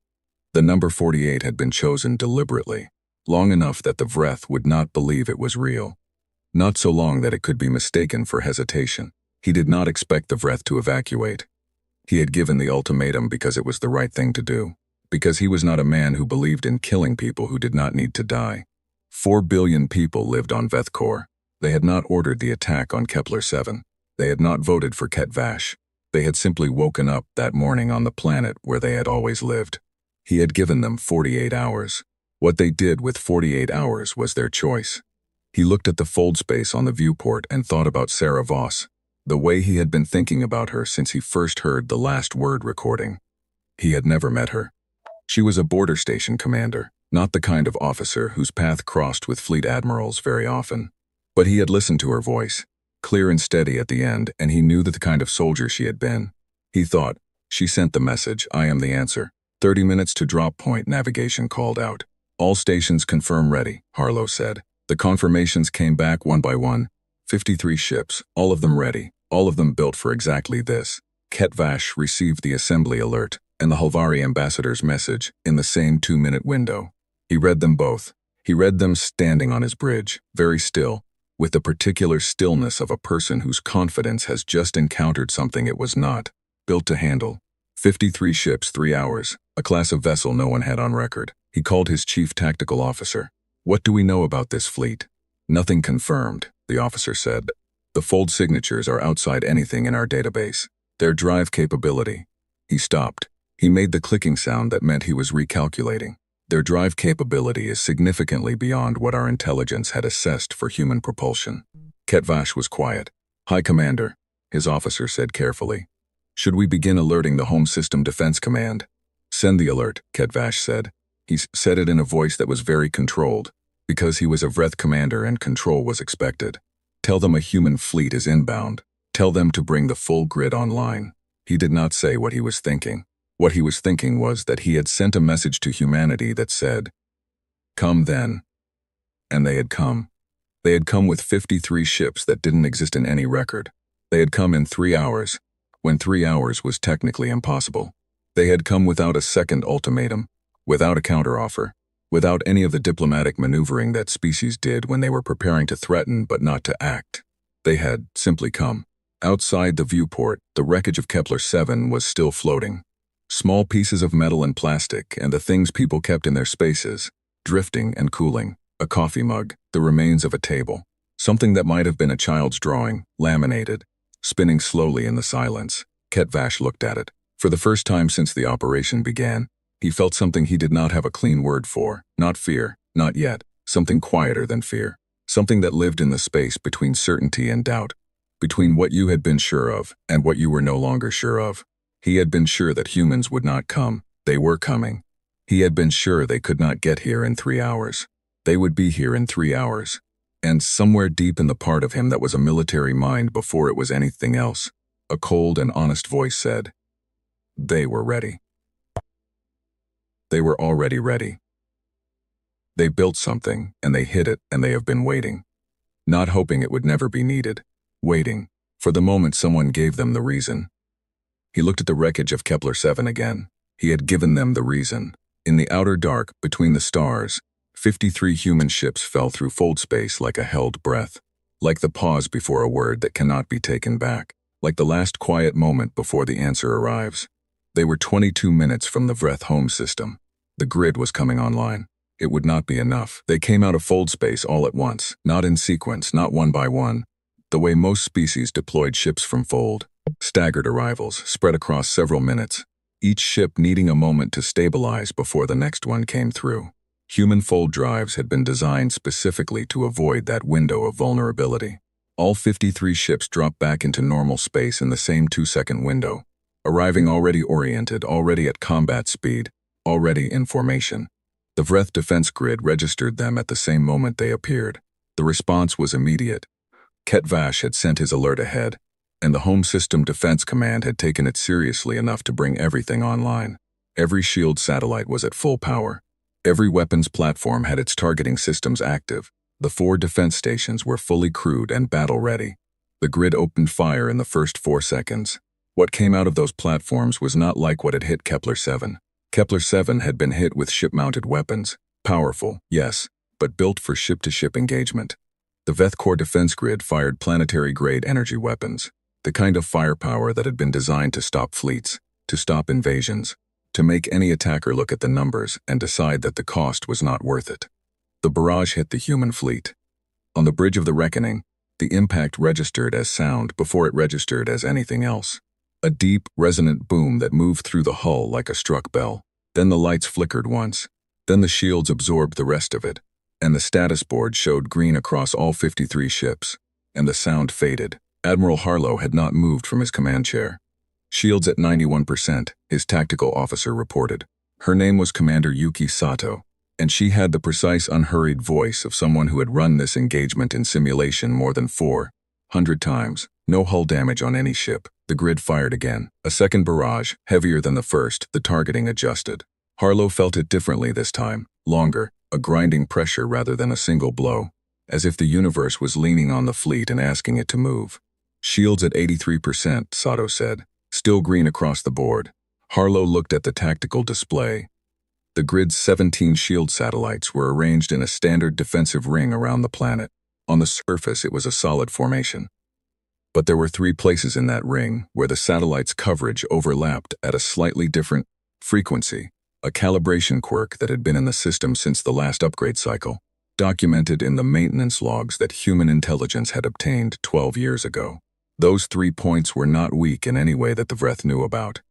The number 48 had been chosen deliberately, long enough that the Vreth would not believe it was real. Not so long that it could be mistaken for hesitation. He did not expect the Vreth to evacuate. He had given the ultimatum because it was the right thing to do, because he was not a man who believed in killing people who did not need to die. 4 billion people lived on Vethkor. They had not ordered the attack on Kepler-7. They had not voted for Ket Vash. They had simply woken up that morning on the planet where they had always lived. He had given them 48 hours. What they did with 48 hours was their choice. He looked at the fold space on the viewport and thought about Sarah Voss, the way he had been thinking about her since he first heard the last word recording. He had never met her. She was a border station commander, not the kind of officer whose path crossed with fleet admirals very often. But he had listened to her voice, clear and steady at the end, and he knew that the kind of soldier she had been. He thought, she sent the message, I am the answer. 30 minutes to drop point, navigation called out. All stations confirm ready, Harlow said. The confirmations came back one by one. 53 ships, all of them ready, all of them built for exactly this. Ket Vash received the assembly alert and the Halvari ambassador's message in the same 2-minute window. He read them both. He read them standing on his bridge, very still, with the particular stillness of a person whose confidence has just encountered something it was not built to handle. 53 ships, 3 hours, a class of vessel no one had on record. He called his chief tactical officer. What do we know about this fleet? Nothing confirmed, the officer said. The fold signatures are outside anything in our database. Their drive capability. He stopped. He made the clicking sound that meant he was recalculating. Their drive capability is significantly beyond what our intelligence had assessed for human propulsion. Ketvash was quiet. High Commander, his officer said carefully. Should we begin alerting the Home System Defense Command? Send the alert, Ketvash said. He said it in a voice that was very controlled, because he was a Vreth commander and control was expected. Tell them a human fleet is inbound. Tell them to bring the full grid online. He did not say what he was thinking. What he was thinking was that he had sent a message to humanity that said, "Come then." And they had come. They had come with 53 ships that didn't exist in any record. They had come in 3 hours, when 3 hours was technically impossible. They had come without a second ultimatum, without a counteroffer, without any of the diplomatic maneuvering that species did when they were preparing to threaten but not to act. They had simply come. Outside the viewport, the wreckage of Kepler-7 was still floating. Small pieces of metal and plastic and the things people kept in their spaces, drifting and cooling. A coffee mug, the remains of a table. Something that might have been a child's drawing, laminated, spinning slowly in the silence. Ketvash looked at it. For the first time since the operation began, he felt something he did not have a clean word for. Not fear, not yet. Something quieter than fear. Something that lived in the space between certainty and doubt. Between what you had been sure of and what you were no longer sure of. He had been sure that humans would not come. They were coming. He had been sure they could not get here in 3 hours. They would be here in 3 hours. And somewhere deep in the part of him that was a military mind before it was anything else, a cold and honest voice said, they were ready. They were already ready. They built something, and they hid it, and they have been waiting. Not hoping it would never be needed. Waiting, for the moment someone gave them the reason. He looked at the wreckage of Kepler-7 again. He had given them the reason. In the outer dark, between the stars, 53 human ships fell through fold space like a held breath. Like the pause before a word that cannot be taken back. Like the last quiet moment before the answer arrives. They were 22 minutes from the Vreth home system. The grid was coming online. It would not be enough. They came out of fold space all at once, not in sequence, not one by one. The way most species deployed ships from fold. Staggered arrivals, spread across several minutes. Each ship needing a moment to stabilize before the next one came through. Human fold drives had been designed specifically to avoid that window of vulnerability. All 53 ships dropped back into normal space in the same 2-second window, arriving already oriented, already at combat speed, already in formation. The Vreth defense grid registered them at the same moment they appeared. The response was immediate. Ketvash had sent his alert ahead, and the Home System Defense Command had taken it seriously enough to bring everything online. Every shield satellite was at full power. Every weapons platform had its targeting systems active. The 4 defense stations were fully crewed and battle-ready. The grid opened fire in the first 4 seconds. What came out of those platforms was not like what had hit Kepler-7. Kepler-7 had been hit with ship-mounted weapons. Powerful, yes, but built for ship-to-ship engagement. The Veth Core defense grid fired planetary-grade energy weapons, the kind of firepower that had been designed to stop fleets, to stop invasions, to make any attacker look at the numbers and decide that the cost was not worth it. The barrage hit the human fleet. On the Bridge of the Reckoning, the impact registered as sound before it registered as anything else. A deep, resonant boom that moved through the hull like a struck bell. Then the lights flickered once. Then the shields absorbed the rest of it, and the status board showed green across all 53 ships, and the sound faded. Admiral Harlow had not moved from his command chair. Shields at 91%, his tactical officer reported. Her name was Commander Yuki Sato, and she had the precise, unhurried voice of someone who had run this engagement in simulation more than 400 times. No hull damage on any ship. The grid fired again. A second barrage, heavier than the first, the targeting adjusted. Harlow felt it differently this time, longer, a grinding pressure rather than a single blow, as if the universe was leaning on the fleet and asking it to move. Shields at 83%, Sato said, still green across the board. Harlow looked at the tactical display. The grid's 17 shield satellites were arranged in a standard defensive ring around the planet. On the surface, it was a solid formation. But there were 3 places in that ring where the satellite's coverage overlapped at a slightly different frequency, a calibration quirk that had been in the system since the last upgrade cycle, documented in the maintenance logs that human intelligence had obtained 12 years ago. Those 3 points were not weak in any way that the Vreth knew about.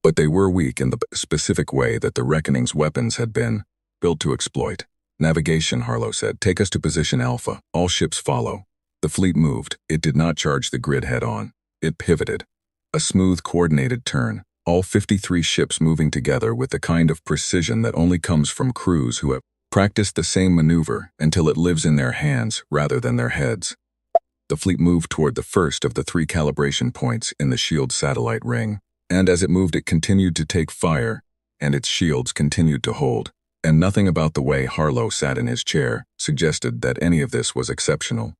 But they were weak in the specific way that the Reckoning's weapons had been built to exploit. Navigation, Harlow said. Take us to position Alpha. All ships follow. The fleet moved. It did not charge the grid head-on. It pivoted. A smooth, coordinated turn. All 53 ships moving together with the kind of precision that only comes from crews who have practiced the same maneuver until it lives in their hands rather than their heads. The fleet moved toward the first of the 3 calibration points in the shield satellite ring, and as it moved it continued to take fire, and its shields continued to hold. And nothing about the way Harlow sat in his chair suggested that any of this was exceptional.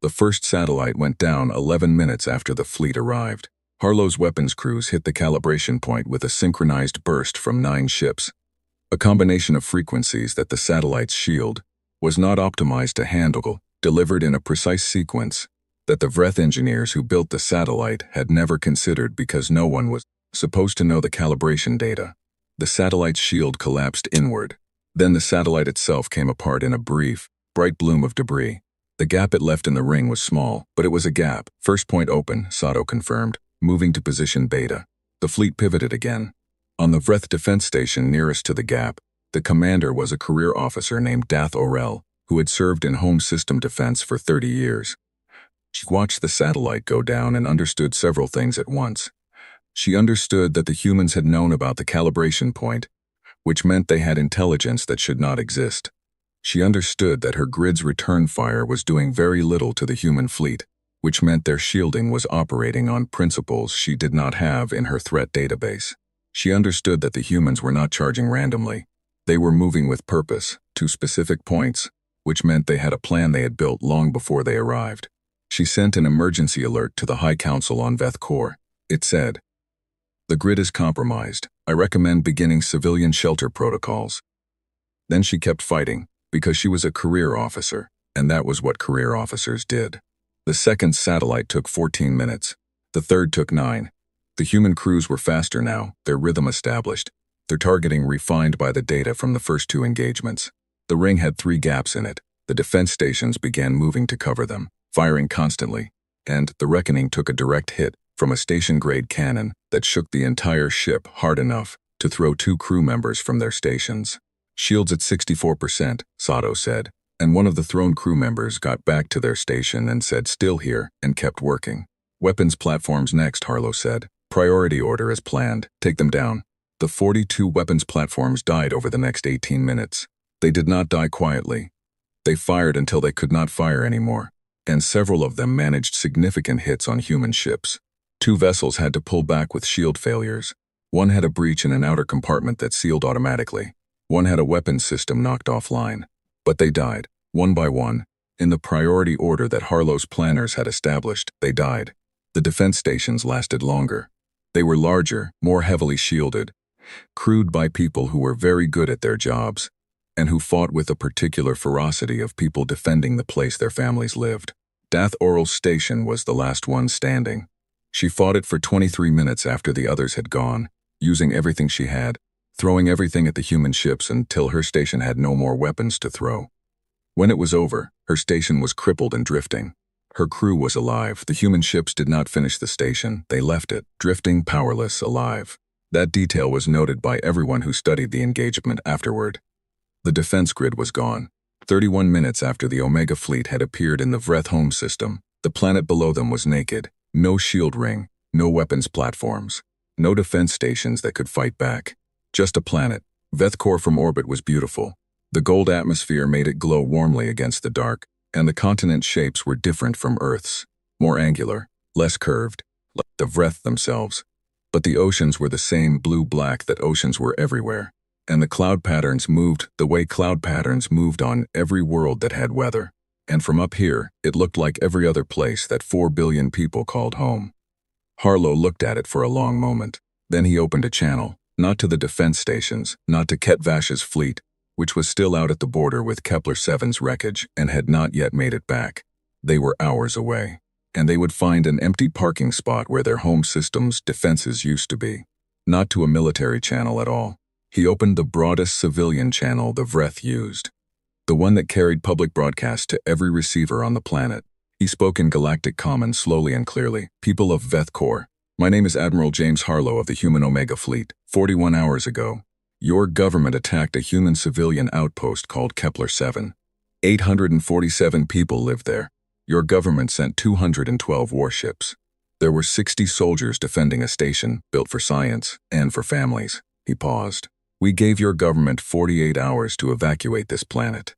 The first satellite went down 11 minutes after the fleet arrived. Harlow's weapons crews hit the calibration point with a synchronized burst from 9 ships, a combination of frequencies that the satellite's shield was not optimized to handle, delivered in a precise sequence that the Vreth engineers who built the satellite had never considered because no one was supposed to know the calibration data. The satellite's shield collapsed inward. Then the satellite itself came apart in a brief, bright bloom of debris. The gap it left in the ring was small, but it was a gap. First point open, Sato confirmed, moving to position Beta. The fleet pivoted again. On the Vreth defense station nearest to the gap, the commander was a career officer named Dath Orel, who had served in home system defense for 30 years. She watched the satellite go down and understood several things at once. She understood that the humans had known about the calibration point, which meant they had intelligence that should not exist. She understood that her grid's return fire was doing very little to the human fleet, which meant their shielding was operating on principles she did not have in her threat database. She understood that the humans were not charging randomly. They were moving with purpose, to specific points, which meant they had a plan they had built long before they arrived. She sent an emergency alert to the High Council on Veth Core. It said, "The grid is compromised. I recommend beginning civilian shelter protocols." Then she kept fighting, because she was a career officer, and that was what career officers did. The second satellite took 14 minutes. The third took 9. The human crews were faster now, their rhythm established, their targeting refined by the data from the first 2 engagements. The ring had 3 gaps in it. The defense stations began moving to cover them, firing constantly, and the Reckoning took a direct hit from a station-grade cannon that shook the entire ship hard enough to throw 2 crew members from their stations. "Shields at 64%, Sato said, and one of the thrown crew members got back to their station and said still here and kept working. "Weapons platforms next," Harlow said. "Priority order as planned. Take them down." The 42 weapons platforms died over the next 18 minutes. They did not die quietly. They fired until they could not fire anymore, and several of them managed significant hits on human ships. 2 vessels had to pull back with shield failures. One had a breach in an outer compartment that sealed automatically. One had a weapons system knocked offline. But they died, one by one, in the priority order that Harlow's planners had established. They died. The defense stations lasted longer. They were larger, more heavily shielded, crewed by people who were very good at their jobs, and who fought with a particular ferocity of people defending the place their families lived. Dath Orel's station was the last one standing. She fought it for 23 minutes after the others had gone, using everything she had, throwing everything at the human ships until her station had no more weapons to throw. When it was over, her station was crippled and drifting. Her crew was alive. The human ships did not finish the station. They left it, drifting, powerless, alive. That detail was noted by everyone who studied the engagement afterward. The defense grid was gone. 31 minutes after the Omega fleet had appeared in the Vreth home system, the planet below them was naked. No shield ring, no weapons platforms, no defense stations that could fight back. Just a planet. Veth Core from orbit was beautiful. The gold atmosphere made it glow warmly against the dark, and the continent shapes were different from Earth's, more angular, less curved, like the Vreth themselves. But the oceans were the same blue-black that oceans were everywhere, and the cloud patterns moved the way cloud patterns moved on every world that had weather. And from up here, it looked like every other place that 4 billion people called home. Harlow looked at it for a long moment. Then he opened a channel. Not to the defense stations, not to Ketvash's fleet, which was still out at the border with Kepler 7's wreckage and had not yet made it back. They were hours away. and they would find an empty parking spot where their home system's defenses used to be. Not to a military channel at all. He opened the broadest civilian channel the Vreth used. The one that carried public broadcast to every receiver on the planet. He spoke in Galactic Common slowly and clearly. People of Veth Corps, my name is Admiral James Harlow of the Human Omega Fleet. 41 hours ago, your government attacked a human civilian outpost called Kepler-7. 847 people lived there. Your government sent 212 warships. There were 60 soldiers defending a station built for science and for families. He paused. We gave your government 48 hours to evacuate this planet.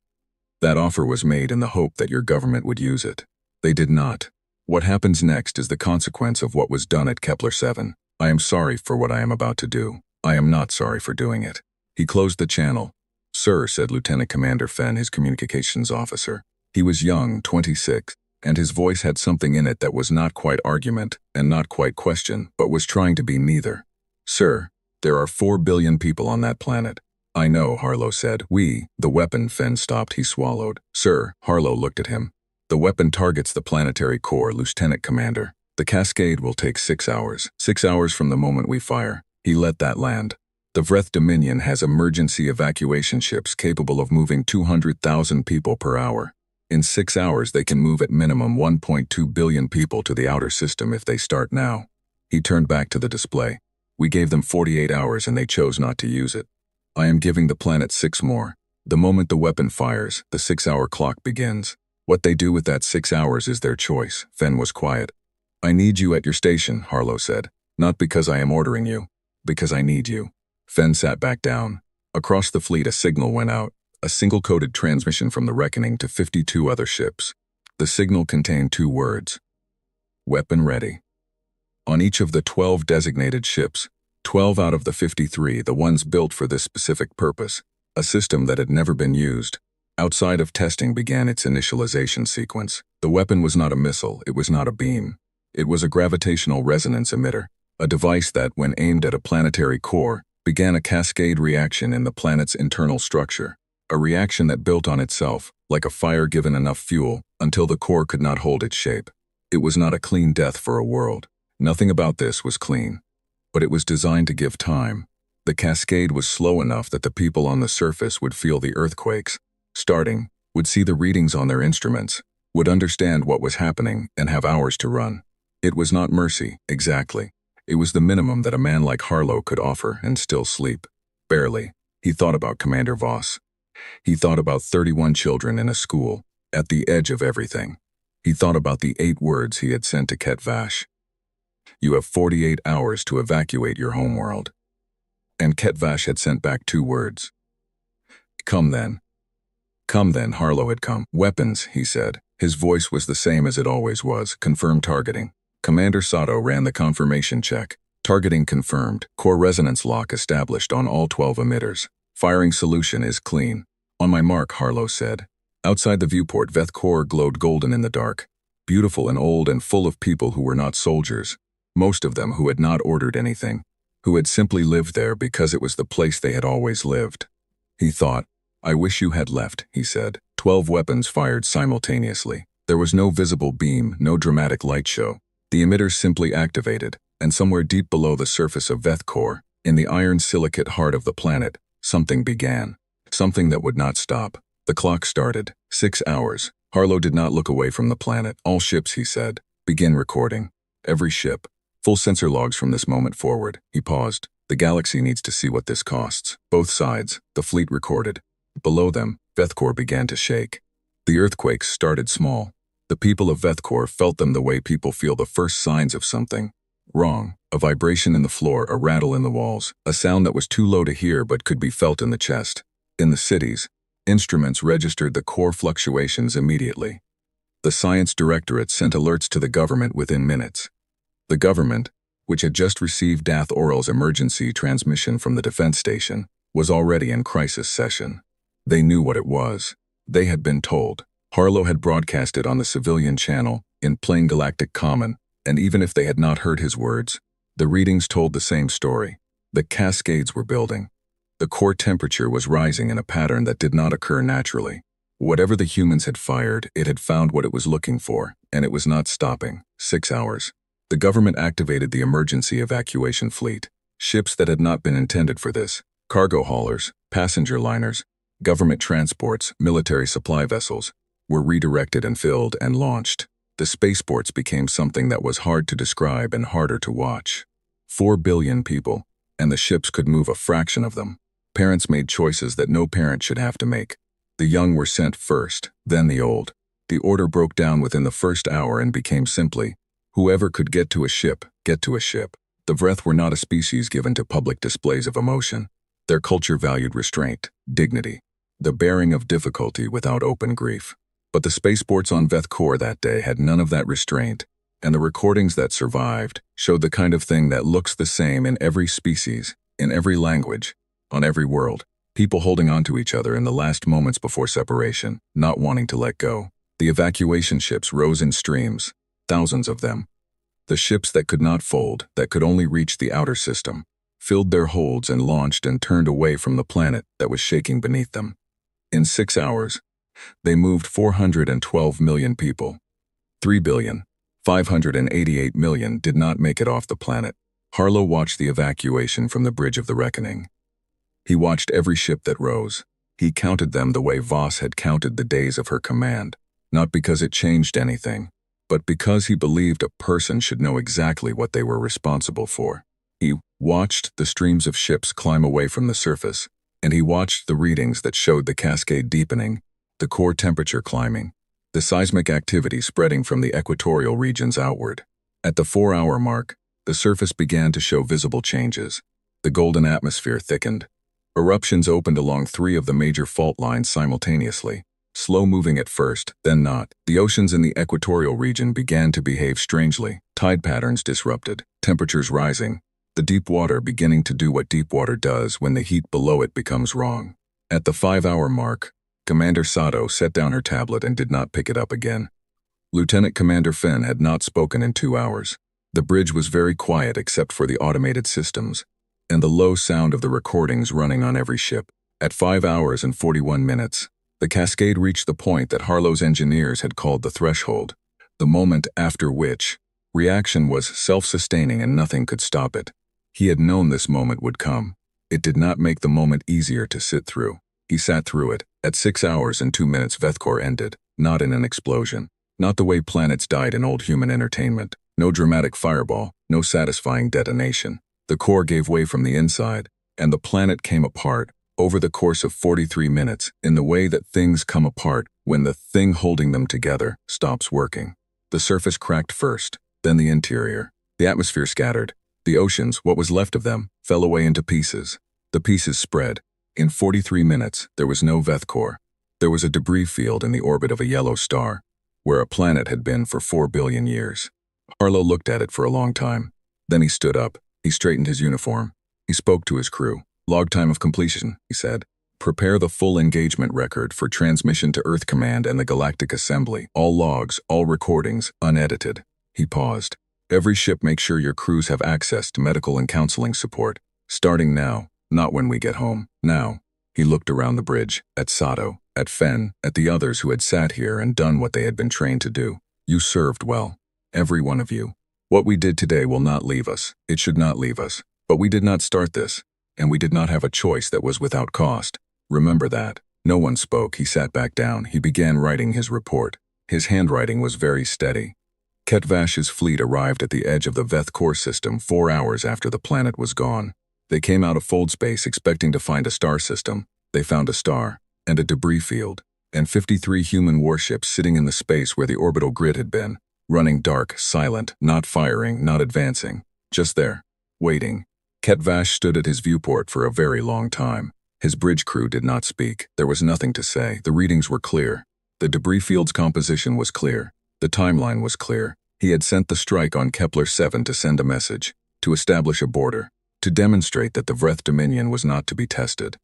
That offer was made in the hope that your government would use it. They did not. What happens next is the consequence of what was done at Kepler-7. I am sorry for what I am about to do. I am not sorry for doing it. He closed the channel. Sir, said Lieutenant Commander Fenn, his communications officer. He was young, 26, and his voice had something in it that was not quite argument and not quite question, but was trying to be neither. Sir, there are 4 billion people on that planet. I know, Harlow said. We, the weapon. Fenn stopped. He swallowed. Sir, Harlow looked at him. The weapon targets the planetary core, Lieutenant Commander. The cascade will take 6 hours. 6 hours from the moment we fire. He let that land. The Vreth Dominion has emergency evacuation ships capable of moving 200,000 people per hour. In 6 hours, they can move at minimum 1.2 billion people to the outer system if they start now. He turned back to the display. We gave them 48 hours and they chose not to use it. I am giving the planet 6 more. The moment the weapon fires, the 6-hour clock begins. What they do with that 6 hours is their choice. Fenn was quiet. I need you at your station, Harlow said. Not because I am ordering you. Because I need you. Fenn sat back down. Across the fleet a signal went out. A single-coded transmission from the Reckoning to 52 other ships. The signal contained 2 words. Weapon ready. On each of the 12 designated ships, 12 out of the 53, the ones built for this specific purpose, a system that had never been used, outside of testing began its initialization sequence. The weapon was not a missile, it was not a beam. It was a gravitational resonance emitter, a device that, when aimed at a planetary core, began a cascade reaction in the planet's internal structure, a reaction that built on itself, like a fire given enough fuel, until the core could not hold its shape. It was not a clean death for a world. Nothing about this was clean. But it was designed to give time. The cascade was slow enough that the people on the surface would feel the earthquakes, starting, would see the readings on their instruments, would understand what was happening and have hours to run. It was not mercy, exactly. It was the minimum that a man like Harlow could offer and still sleep. Barely. He thought about Commander Voss. He thought about 31 children in a school, at the edge of everything. He thought about the 8 words he had sent to Ket Vash. You have 48 hours to evacuate your homeworld. And Ket Vash had sent back 2 words. Come then. Come then, Harlow had come. Weapons, he said. His voice was the same as it always was. Confirmed targeting. Commander Sato ran the confirmation check. Targeting confirmed. Core resonance lock established on all 12 emitters. Firing solution is clean. On my mark, Harlow said. Outside the viewport, Veth Corps glowed golden in the dark. Beautiful and old and full of people who were not soldiers. Most of them who had not ordered anything. Who had simply lived there because it was the place they had always lived. He thought, I wish you had left, he said. 12 weapons fired simultaneously. There was no visible beam, no dramatic light show. The emitters simply activated, and somewhere deep below the surface of Veth Corps, in the iron silicate heart of the planet, something began. Something that would not stop. The clock started. 6 hours. Harlow did not look away from the planet. All ships, he said. Begin recording. Every ship. Full sensor logs from this moment forward. He paused. The galaxy needs to see what this costs. Both sides. The fleet recorded. Below them, Veth Corps began to shake. The earthquakes started small. The people of Veth Corps felt them the way people feel the first signs of something wrong. A vibration in the floor, a rattle in the walls, a sound that was too low to hear but could be felt in the chest. In the cities, instruments registered the core fluctuations immediately. The Science Directorate sent alerts to the government within minutes. The government, which had just received Dath Oral's emergency transmission from the defense station, was already in crisis session. They knew what it was. They had been told. Harlow had broadcast it on the civilian channel, in plain Galactic Common, and even if they had not heard his words, the readings told the same story. The cascades were building. The core temperature was rising in a pattern that did not occur naturally. Whatever the humans had fired, it had found what it was looking for, and it was not stopping. 6 hours. The government activated the emergency evacuation fleet. Ships that had not been intended for this, cargo haulers, passenger liners, government transports, military supply vessels, were redirected and filled and launched. The spaceports became something that was hard to describe and harder to watch. 4 billion people, and the ships could move a fraction of them. Parents made choices that no parent should have to make. The young were sent first, then the old. The order broke down within the first hour and became simply, whoever could get to a ship, get to a ship. The Vreth were not a species given to public displays of emotion. Their culture valued restraint, dignity, the bearing of difficulty without open grief. But the spaceports on Veth Core that day had none of that restraint, and the recordings that survived showed the kind of thing that looks the same in every species, in every language, on every world. People holding on to each other in the last moments before separation, not wanting to let go. The evacuation ships rose in streams, thousands of them. The ships that could not fold, that could only reach the outer system, filled their holds and launched and turned away from the planet that was shaking beneath them. In 6 hours, they moved 412 million people. 3,588,000,000 did not make it off the planet. Harlow watched the evacuation from the Bridge of the Reckoning. He watched every ship that rose. He counted them the way Voss had counted the days of her command, not because it changed anything, but because he believed a person should know exactly what they were responsible for. He watched the streams of ships climb away from the surface, and he watched the readings that showed the cascade deepening, the core temperature climbing, the seismic activity spreading from the equatorial regions outward. At the 4-hour mark, the surface began to show visible changes. The golden atmosphere thickened. Eruptions opened along 3 of the major fault lines simultaneously, slow-moving at first, then not. The oceans in the equatorial region began to behave strangely, tide patterns disrupted, temperatures rising, the deep water beginning to do what deep water does when the heat below it becomes wrong. At the 5-hour mark, Commander Sato set down her tablet and did not pick it up again. Lieutenant Commander Finn had not spoken in 2 hours. The bridge was very quiet except for the automated systems, and the low sound of the recordings running on every ship. At 5 hours and 41 minutes, the cascade reached the point that Harlow's engineers had called the threshold, the moment after which reaction was self-sustaining and nothing could stop it. He had known this moment would come. It did not make the moment easier to sit through. He sat through it. At 6 hours and 2 minutes, Vethkor ended, not in an explosion, not the way planets died in old human entertainment. No dramatic fireball, no satisfying detonation. The core gave way from the inside, and the planet came apart over the course of 43 minutes in the way that things come apart when the thing holding them together stops working. The surface cracked first, then the interior. The atmosphere scattered. The oceans, what was left of them, fell away into pieces. The pieces spread. In 43 minutes, there was no Vethkor. There was a debris field in the orbit of a yellow star, where a planet had been for 4 billion years. Harlow looked at it for a long time. Then he stood up. He straightened his uniform. He spoke to his crew. "Log time of completion," he said. "Prepare the full engagement record for transmission to Earth Command and the Galactic Assembly. All logs, all recordings, unedited." He paused. "Every ship make sure your crews have access to medical and counseling support. Starting now, not when we get home. Now." He looked around the bridge, at Sato, at Fen, at the others who had sat here and done what they had been trained to do. "You served well. Every one of you. What we did today will not leave us. It should not leave us. But we did not start this, and we did not have a choice that was without cost. Remember that." No one spoke. He sat back down. He began writing his report. His handwriting was very steady. Ketvash's fleet arrived at the edge of the Veth core system 4 hours after the planet was gone. They came out of fold space expecting to find a star system. They found a star, and a debris field, and 53 human warships sitting in the space where the orbital grid had been, running dark, silent, not firing, not advancing, just there, waiting. Ketvash stood at his viewport for a very long time. His bridge crew did not speak. There was nothing to say. The readings were clear. The debris field's composition was clear. The timeline was clear. He had sent the strike on Kepler 7 to send a message, to establish a border, to demonstrate that the Vreth Dominion was not to be tested.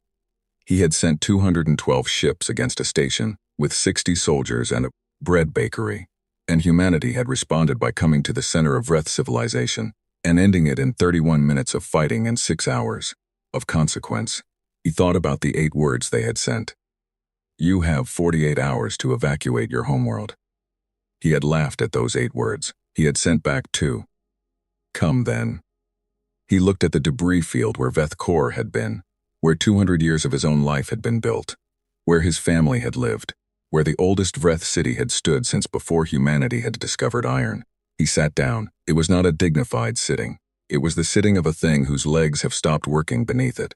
He had sent 212 ships against a station, with 60 soldiers and a bread bakery. And humanity had responded by coming to the center of Vreth civilization, and ending it in 31 minutes of fighting and 6 hours of consequence. He thought about the 8 words they had sent. You have 48 hours to evacuate your homeworld. He had laughed at those 8 words. He had sent back 2. Come then. He looked at the debris field where Veth Kor had been, where 200 years of his own life had been built, where his family had lived, where the oldest Vreth city had stood since before humanity had discovered iron. He sat down. It was not a dignified sitting. It was the sitting of a thing whose legs have stopped working beneath it.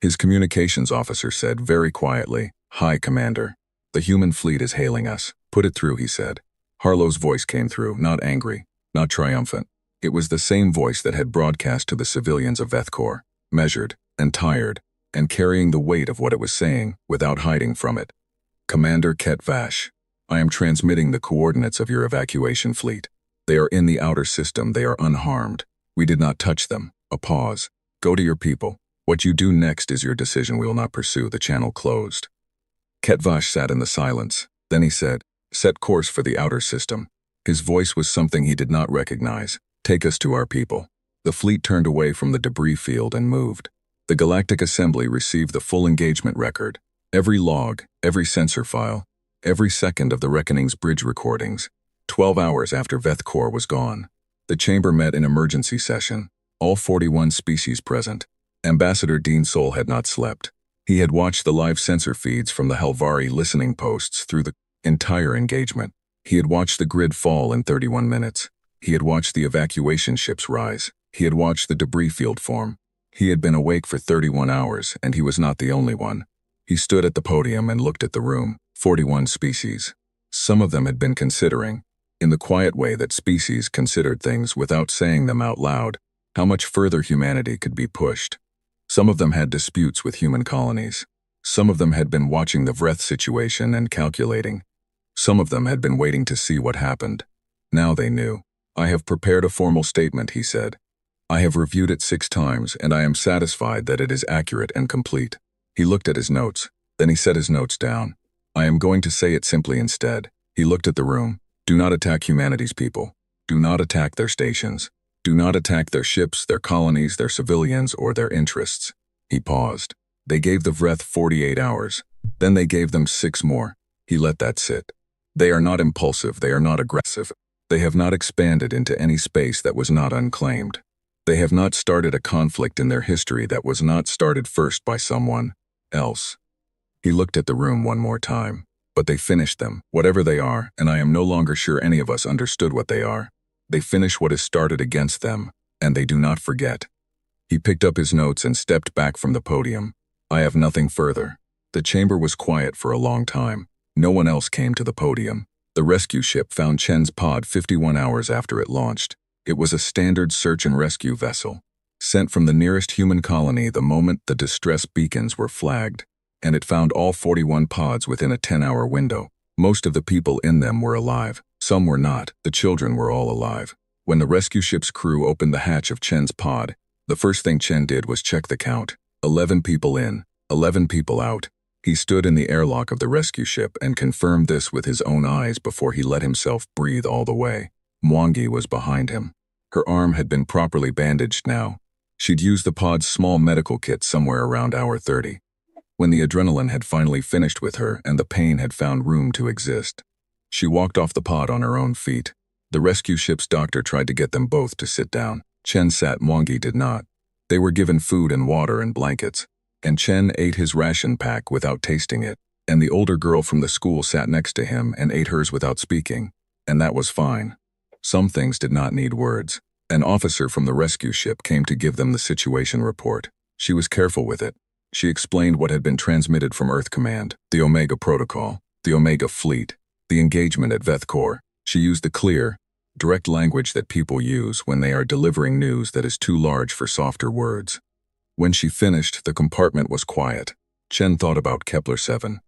His communications officer said very quietly, "Hi, Commander. The human fleet is hailing us. Put it through," he said. Harlow's voice came through, not angry, not triumphant. It was the same voice that had broadcast to the civilians of Veth Kor, measured and tired, and carrying the weight of what it was saying without hiding from it. "Commander Ket Vash, I am transmitting the coordinates of your evacuation fleet. They are in the outer system. They are unharmed. We did not touch them." A pause. "Go to your people. What you do next is your decision. We will not pursue." The channel closed. Ket Vash sat in the silence. Then he said, "Set course for the outer system." His voice was something he did not recognize. "Take us to our people." The fleet turned away from the debris field and moved. The Galactic Assembly received the full engagement record. Every log, every sensor file, every second of the Reckoning's bridge recordings. 12 hours after Veth Kor was gone. The chamber met in emergency session. All 41 species present. Ambassador Dean Sol had not slept. He had watched the live sensor feeds from the Helvari listening posts through the entire engagement. He had watched the grid fall in 31 minutes. He had watched the evacuation ships rise. He had watched the debris field form. He had been awake for 31 hours, and he was not the only one. He stood at the podium and looked at the room. 41 species. Some of them had been considering, in the quiet way that species considered things without saying them out loud, how much further humanity could be pushed. Some of them had disputes with human colonies. Some of them had been watching the Vreth situation and calculating. Some of them had been waiting to see what happened. Now they knew. "I have prepared a formal statement," he said. "I have reviewed it 6 times, and I am satisfied that it is accurate and complete." He looked at his notes. Then he set his notes down. "I am going to say it simply instead." He looked at the room. "Do not attack humanity's people. Do not attack their stations. Do not attack their ships, their colonies, their civilians, or their interests." He paused. They gave the Vreth 48 hours. Then they gave them 6 more. He let that sit. They are not impulsive. They are not aggressive. They have not expanded into any space that was not unclaimed. They have not started a conflict in their history that was not started first by someone else. He looked at the room one more time. "But they finished them, whatever they are, and I am no longer sure any of us understood what they are. They finish what is started against them, and they do not forget." He picked up his notes and stepped back from the podium. "I have nothing further." The chamber was quiet for a long time. No one else came to the podium. The rescue ship found Chen's pod 51 hours after it launched. It was a standard search and rescue vessel, sent from the nearest human colony the moment the distress beacons were flagged, and it found all 41 pods within a 10-hour window. Most of the people in them were alive. Some were not. The children were all alive. When the rescue ship's crew opened the hatch of Chen's pod, the first thing Chen did was check the count. 11 people in, 11 people out. He stood in the airlock of the rescue ship and confirmed this with his own eyes before he let himself breathe all the way. Mwangi was behind him. Her arm had been properly bandaged now. She'd used the pod's small medical kit somewhere around hour 30, when the adrenaline had finally finished with her and the pain had found room to exist. She walked off the pod on her own feet. The rescue ship's doctor tried to get them both to sit down. Chen sat, Mwangi did not. They were given food and water and blankets, and Chen ate his ration pack without tasting it, and the older girl from the school sat next to him and ate hers without speaking, and that was fine. Some things did not need words. An officer from the rescue ship came to give them the situation report. She was careful with it. She explained what had been transmitted from Earth Command, the Omega Protocol, the Omega Fleet, the engagement at Veth Kor. She used the clear, direct language that people use when they are delivering news that is too large for softer words. When she finished, the compartment was quiet. Chen thought about Kepler 7,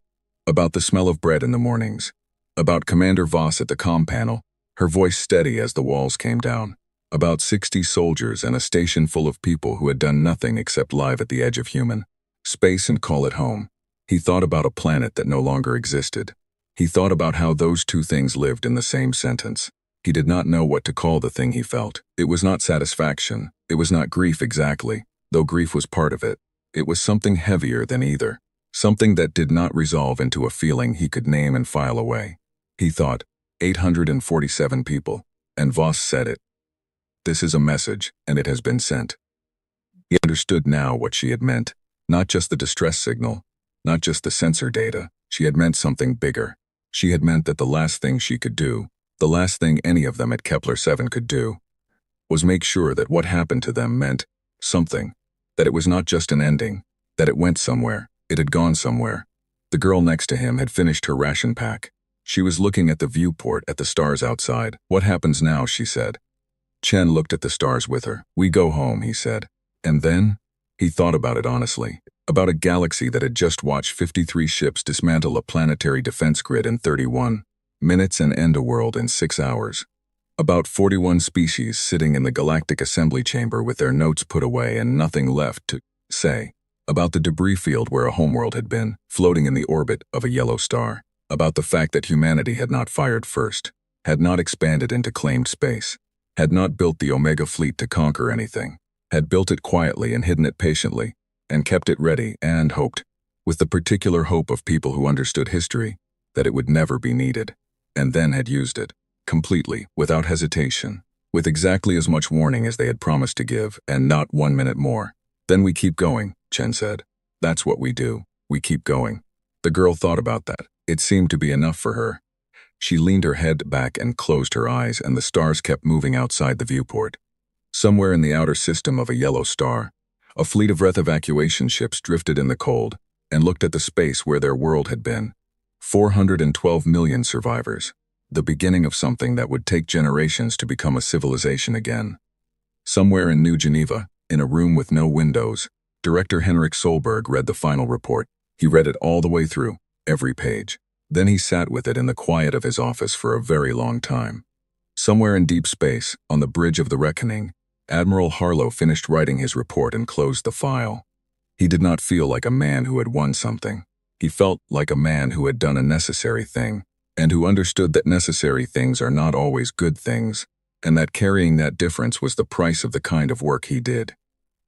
about the smell of bread in the mornings, about Commander Voss at the comm panel, her voice steady as the walls came down, about 60 soldiers and a station full of people who had done nothing except live at the edge of human space and call it home. He thought about a planet that no longer existed. He thought about how those two things lived in the same sentence. He did not know what to call the thing he felt. It was not satisfaction. It was not grief exactly, though grief was part of it. It was something heavier than either. Something that did not resolve into a feeling he could name and file away. He thought, 847 people, and Voss said it. This is a message, and it has been sent. He understood now what she had meant, not just the distress signal, not just the sensor data. She had meant something bigger. She had meant that the last thing she could do, the last thing any of them at Kepler 7 could do, was make sure that what happened to them meant something, that it was not just an ending, that it went somewhere, it had gone somewhere. The girl next to him had finished her ration pack. She was looking at the viewport at the stars outside. What happens now, she said. Chen looked at the stars with her. We go home, he said. And then? He thought about it honestly. About a galaxy that had just watched 53 ships dismantle a planetary defense grid in 31 minutes and end a world in 6 hours. About 41 species sitting in the Galactic Assembly Chamber with their notes put away and nothing left to say. About the debris field where a homeworld had been, floating in the orbit of a yellow star. About the fact that humanity had not fired first, had not expanded into claimed space, had not built the Omega fleet to conquer anything, had built it quietly and hidden it patiently, and kept it ready and hoped, with the particular hope of people who understood history, that it would never be needed, and then had used it, completely, without hesitation, with exactly as much warning as they had promised to give, and not 1 minute more. Then we keep going, Chen said. That's what we do. We keep going. The girl thought about that. It seemed to be enough for her. She leaned her head back and closed her eyes, and the stars kept moving outside the viewport. Somewhere in the outer system of a yellow star, a fleet of Wraith evacuation ships drifted in the cold and looked at the space where their world had been. 412 million survivors. The beginning of something that would take generations to become a civilization again. Somewhere in New Geneva, in a room with no windows, Director Henrik Solberg read the final report. He read it all the way through, every page. Then he sat with it in the quiet of his office for a very long time. Somewhere in deep space, on the bridge of the reckoning, Admiral Harlow finished writing his report and closed the file. He did not feel like a man who had won something. He felt like a man who had done a necessary thing, and who understood that necessary things are not always good things, and that carrying that difference was the price of the kind of work he did.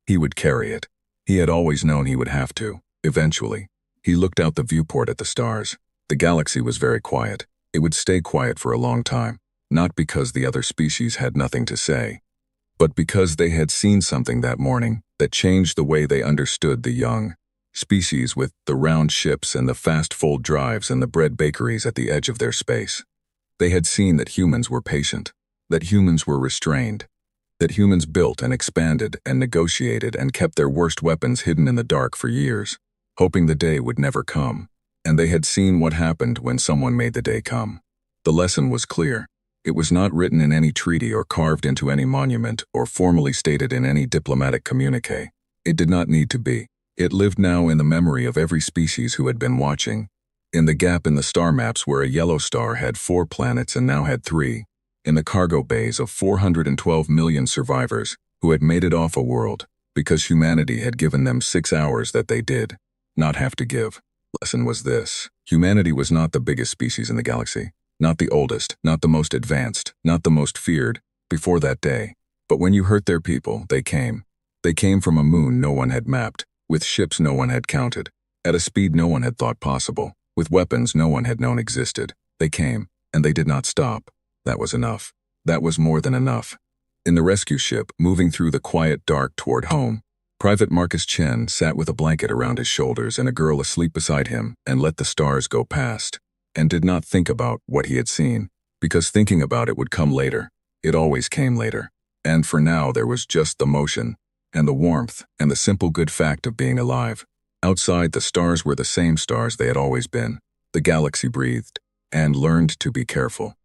He would carry it. He had always known he would have to, eventually. He looked out the viewport at the stars. The galaxy was very quiet. It would stay quiet for a long time, not because the other species had nothing to say, but because they had seen something that morning that changed the way they understood the young species with the round ships and the fast fold drives and the bread bakeries at the edge of their space. They had seen that humans were patient, that humans were restrained, that humans built and expanded and negotiated and kept their worst weapons hidden in the dark for years, hoping the day would never come. And they had seen what happened when someone made the day come. The lesson was clear. It was not written in any treaty or carved into any monument or formally stated in any diplomatic communique. It did not need to be. It lived now in the memory of every species who had been watching. In the gap in the star maps where a yellow star had 4 planets and now had 3. In the cargo bays of 412 million survivors who had made it off a world because humanity had given them 6 hours that they did not have to give. Lesson was this. Humanity was not the biggest species in the galaxy, not the oldest, not the most advanced, not the most feared, before that day. But when you hurt their people, they came. They came from a moon no one had mapped, with ships no one had counted, at a speed no one had thought possible, with weapons no one had known existed. They came, and they did not stop. That was enough. That was more than enough. In the rescue ship, moving through the quiet dark toward home, Private Marcus Chen sat with a blanket around his shoulders and a girl asleep beside him and let the stars go past, and did not think about what he had seen, because thinking about it would come later. It always came later. And for now there was just the motion, and the warmth, and the simple good fact of being alive. Outside, the stars were the same stars they had always been. The galaxy breathed, and learned to be careful.